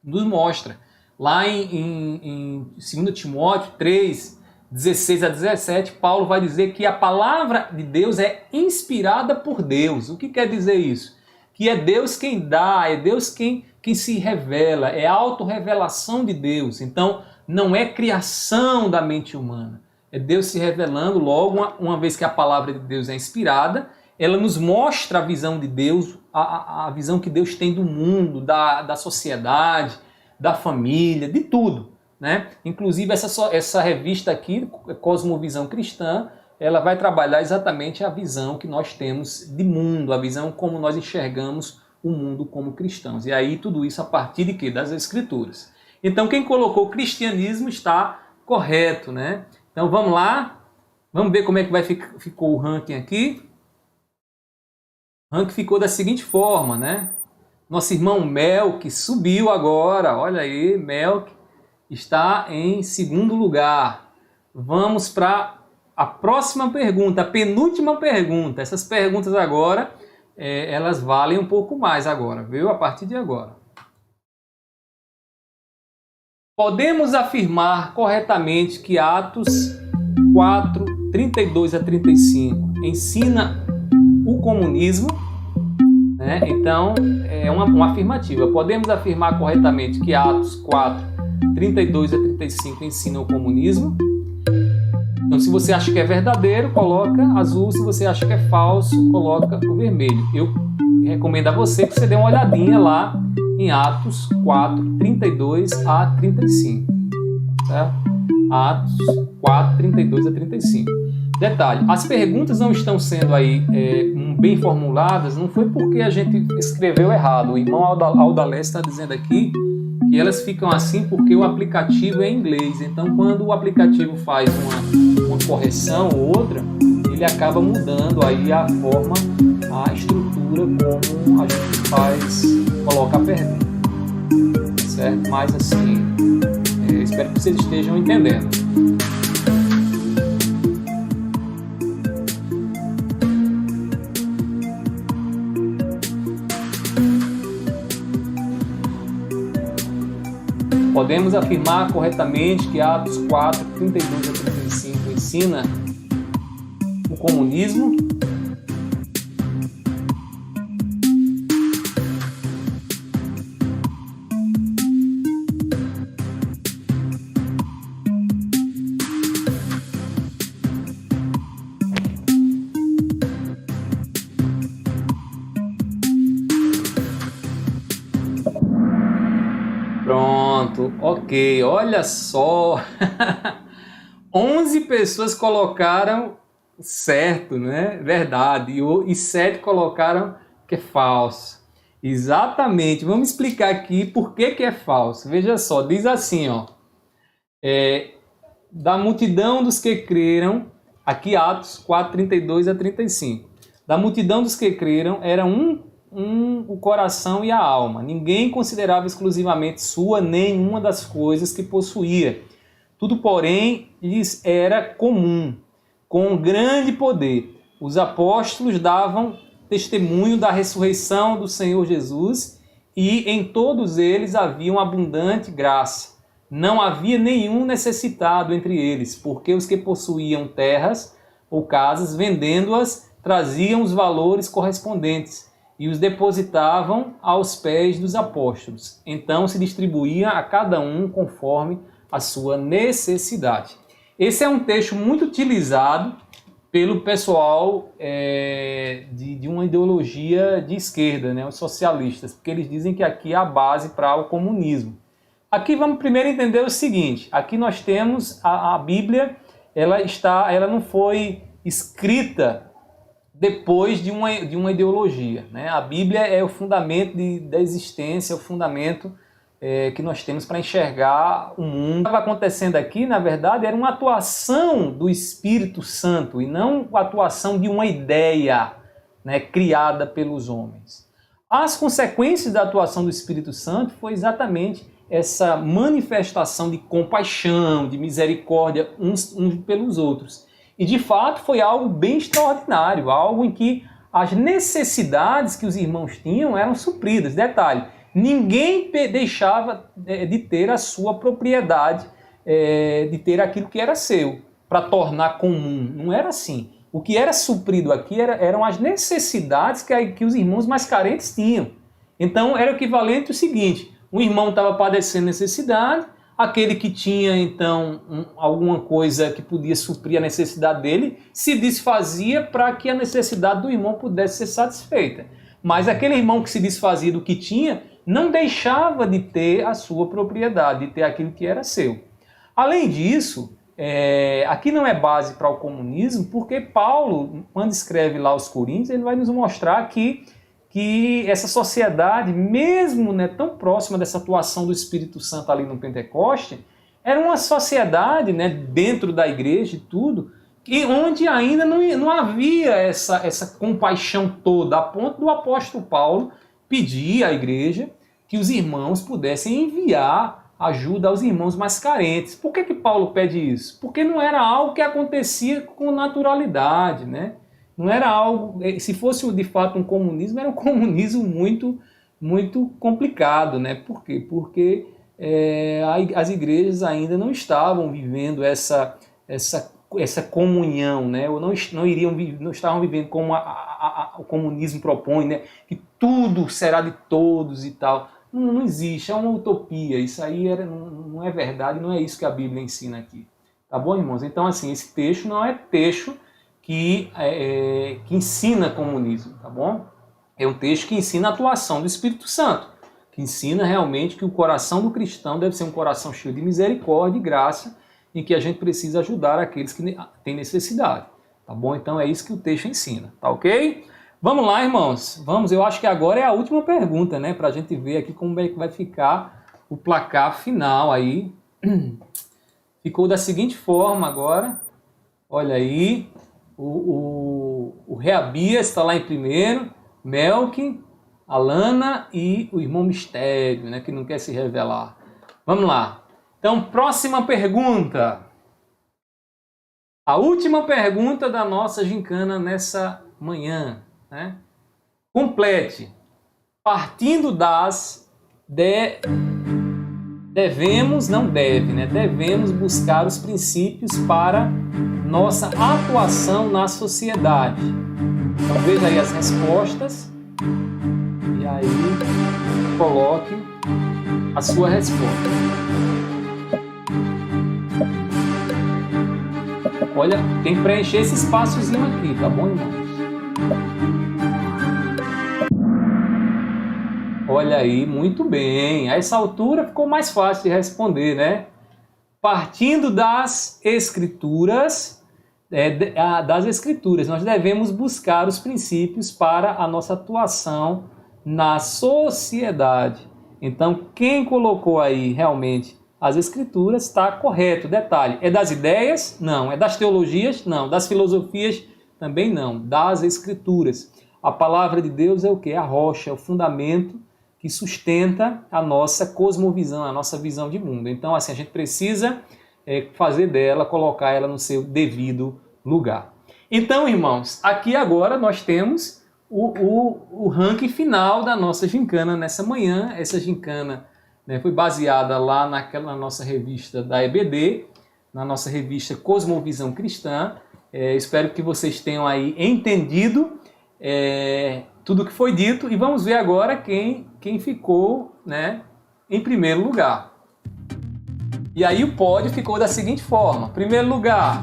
nos mostra. Lá em 2 Timóteo 3, 16 a 17, Paulo vai dizer que a palavra de Deus é inspirada por Deus. O que quer dizer isso? Que é Deus quem dá, é Deus quem se revela, é a autorrevelação de Deus. Então, não é criação da mente humana, é Deus se revelando. Logo, uma vez que a palavra de Deus é inspirada, ela nos mostra a visão de Deus, a visão que Deus tem do mundo, da sociedade, da família, de tudo, né? Inclusive, essa revista aqui, Cosmovisão Cristã, ela vai trabalhar exatamente a visão que nós temos de mundo, a visão como nós enxergamos o mundo como cristãos. E aí tudo isso a partir de quê? Das Escrituras. Então quem colocou cristianismo está correto, né? Então vamos lá, vamos ver como é que ficou o ranking aqui. O ranking ficou da seguinte forma, né? Nosso irmão Melk subiu agora, olha aí, Melk está em segundo lugar. Vamos para a próxima pergunta, a penúltima pergunta. Essas perguntas agora, elas valem um pouco mais agora, viu? A partir de agora. Podemos afirmar corretamente que Atos 4, 32 a 35 ensina o comunismo, né? Então, é uma afirmativa. Podemos afirmar corretamente que Atos 4, 32 a 35 ensina o comunismo. Então, se você acha que é verdadeiro, coloca azul. Se você acha que é falso, coloca o vermelho. Eu recomendo a você que você dê uma olhadinha lá em Atos 4, 32 a 35. Certo? Atos 4, 32 a 35. Detalhe, as perguntas não estão sendo aí bem formuladas, não foi porque a gente escreveu errado. O irmão Aldalé está dizendo aqui que elas ficam assim porque o aplicativo é em inglês. Então, quando o aplicativo faz uma correção ou outra, ele acaba mudando aí a forma, a estrutura como a gente coloca a pergunta. Certo? Mas assim, espero que vocês estejam entendendo. Podemos afirmar corretamente que Atos 4, 32 a 35 ensina o comunismo? Pronto, ok, olha só, 11 pessoas colocaram certo, né? Verdade, e 7 colocaram que é falso. Exatamente, vamos explicar aqui por que é falso. Veja só, diz assim, ó, da multidão dos que creram, aqui Atos 4, 32 a 35, da multidão dos que creram era o coração e a alma. Ninguém considerava exclusivamente sua nenhuma das coisas que possuía. Tudo, porém, lhes era comum. Com grande poder, os apóstolos davam testemunho da ressurreição do Senhor Jesus e em todos eles havia uma abundante graça. Não havia nenhum necessitado entre eles, porque os que possuíam terras ou casas, vendendo-as, traziam os valores correspondentes e os depositavam aos pés dos apóstolos. Então se distribuía a cada um conforme a sua necessidade. Esse é um texto muito utilizado pelo pessoal de uma ideologia de esquerda, né, os socialistas, porque eles dizem que aqui é a base para o comunismo. Aqui vamos primeiro entender o seguinte: aqui nós temos a Bíblia, ela não foi escrita depois de uma ideologia, né? A Bíblia é o fundamento da existência, é o fundamento que nós temos para enxergar o mundo. O que estava acontecendo aqui, na verdade, era uma atuação do Espírito Santo e não a atuação de uma ideia, né, criada pelos homens. As consequências da atuação do Espírito Santo foi exatamente essa manifestação de compaixão, de misericórdia uns pelos outros. E de fato foi algo bem extraordinário, algo em que as necessidades que os irmãos tinham eram supridas. Detalhe, ninguém deixava de ter a sua propriedade, de ter aquilo que era seu, para tornar comum. Não era assim. O que era suprido aqui eram as necessidades que os irmãos mais carentes tinham. Então era o equivalente ao seguinte: um irmão estava padecendo necessidade, aquele que tinha então alguma coisa que podia suprir a necessidade dele se desfazia para que a necessidade do irmão pudesse ser satisfeita. Mas aquele irmão que se desfazia do que tinha não deixava de ter a sua propriedade, de ter aquilo que era seu. Além disso, aqui não é base para o comunismo, porque Paulo, quando escreve lá aos Coríntios, ele vai nos mostrar que essa sociedade, mesmo, né, tão próxima dessa atuação do Espírito Santo ali no Pentecoste, era uma sociedade, né, dentro da igreja e tudo, onde ainda não havia essa compaixão toda, a ponto do apóstolo Paulo pedir à igreja que os irmãos pudessem enviar ajuda aos irmãos mais carentes. Por que Paulo pede isso? Porque não era algo que acontecia com naturalidade, né? Não era algo, se fosse de fato um comunismo, era um comunismo muito, muito complicado, né? Por quê? Porque as igrejas ainda não estavam vivendo essa comunhão, né? Ou não estavam vivendo como o comunismo propõe, né? Que tudo será de todos e tal. Não existe, é uma utopia. Isso aí não é verdade, não é isso que a Bíblia ensina aqui. Tá bom, irmãos? Então, assim, esse texto não é texto que ensina comunismo, tá bom? É um texto que ensina a atuação do Espírito Santo, que ensina realmente que o coração do cristão deve ser um coração cheio de misericórdia e graça, em que a gente precisa ajudar aqueles que têm necessidade, tá bom? Então é isso que o texto ensina, tá ok? Vamos lá, irmãos, eu acho que agora é a última pergunta, né, para a gente ver aqui como é que vai ficar o placar final aí. Ficou da seguinte forma agora, olha aí. O Reabias está lá em primeiro, Melk, Alana e o irmão Mistério, né, que não quer se revelar. Vamos lá. Então, próxima pergunta. A última pergunta da nossa gincana nessa manhã, né? Complete. Partindo das devemos buscar os princípios para nossa atuação na sociedade. Então veja aí as respostas e aí coloque a sua resposta. Olha, tem que preencher esse espaçozinho aqui, tá bom, irmãos? Olha aí, muito bem. A essa altura ficou mais fácil de responder, né? Partindo das Escrituras, nós devemos buscar os princípios para a nossa atuação na sociedade. Então, quem colocou aí realmente as Escrituras está correto. Detalhe, é das ideias? Não. É das teologias? Não. Das filosofias? Também não. Das Escrituras. A palavra de Deus é o quê? A rocha, é o fundamento que sustenta a nossa cosmovisão, a nossa visão de mundo. Então, assim, a gente precisa fazer dela, colocar ela no seu devido lugar. Então, irmãos, aqui agora nós temos o ranking final da nossa gincana nessa manhã. Essa gincana, né, foi baseada lá na nossa revista da EBD, na nossa revista Cosmovisão Cristã. Espero que vocês tenham aí entendido tudo o que foi dito e vamos ver agora quem ficou, né, em primeiro lugar. E aí o pódio ficou da seguinte forma. Primeiro lugar,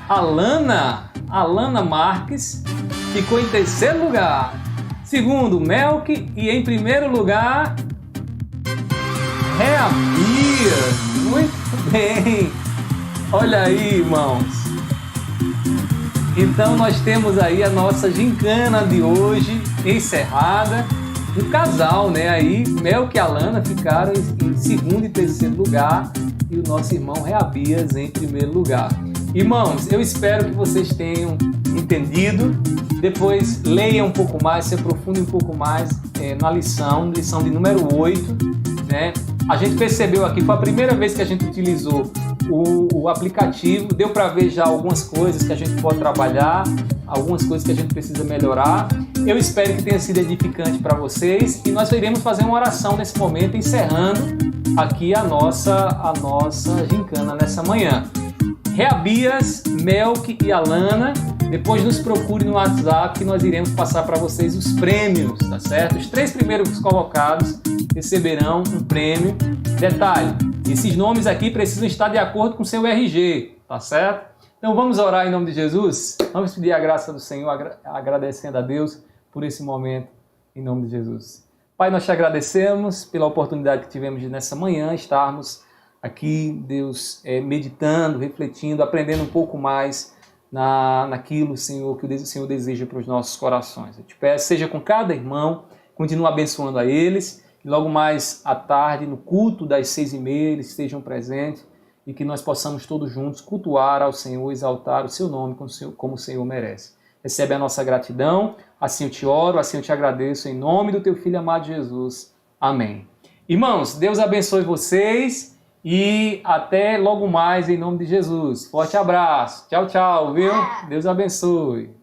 Alana Marques ficou em terceiro lugar. Segundo, Melk. E em primeiro lugar, Reamias. Muito bem. Olha aí, irmãos. Então nós temos aí a nossa gincana de hoje encerrada. Um casal, né? Aí Melk e Alana ficaram em segundo e terceiro lugar e o nosso irmão Reabias em primeiro lugar. Irmãos, eu espero que vocês tenham entendido. Depois leiam um pouco mais, se aprofundem um pouco mais na lição de número 8, né? A gente percebeu aqui, foi a primeira vez que a gente utilizou o aplicativo, deu para ver já algumas coisas que a gente pode trabalhar, algumas coisas que a gente precisa melhorar. Eu espero que tenha sido edificante para vocês e nós iremos fazer uma oração nesse momento, encerrando aqui a nossa gincana nessa manhã. Reabias, Melk e Alana, depois nos procure no WhatsApp que nós iremos passar para vocês os prêmios, tá certo? Os 3 primeiros colocados receberão um prêmio. Detalhe, esses nomes aqui precisam estar de acordo com o seu RG, tá certo? Então vamos orar em nome de Jesus? Vamos pedir a graça do Senhor, agradecendo a Deus por esse momento, em nome de Jesus. Pai, nós te agradecemos pela oportunidade que tivemos de nessa manhã estarmos aqui, Deus, meditando, refletindo, aprendendo um pouco mais naquilo, Senhor, que o Senhor deseja para os nossos corações. Eu te peço, seja com cada irmão, continua abençoando a eles, e logo mais à tarde, no culto das 6h30, eles estejam presentes e que nós possamos todos juntos cultuar ao Senhor, exaltar o seu nome como o Senhor merece. Recebe a nossa gratidão, assim eu te oro, assim eu te agradeço, em nome do teu Filho amado Jesus. Amém. Irmãos, Deus abençoe vocês e até logo mais em nome de Jesus. Forte abraço. Tchau, tchau, viu? Deus abençoe.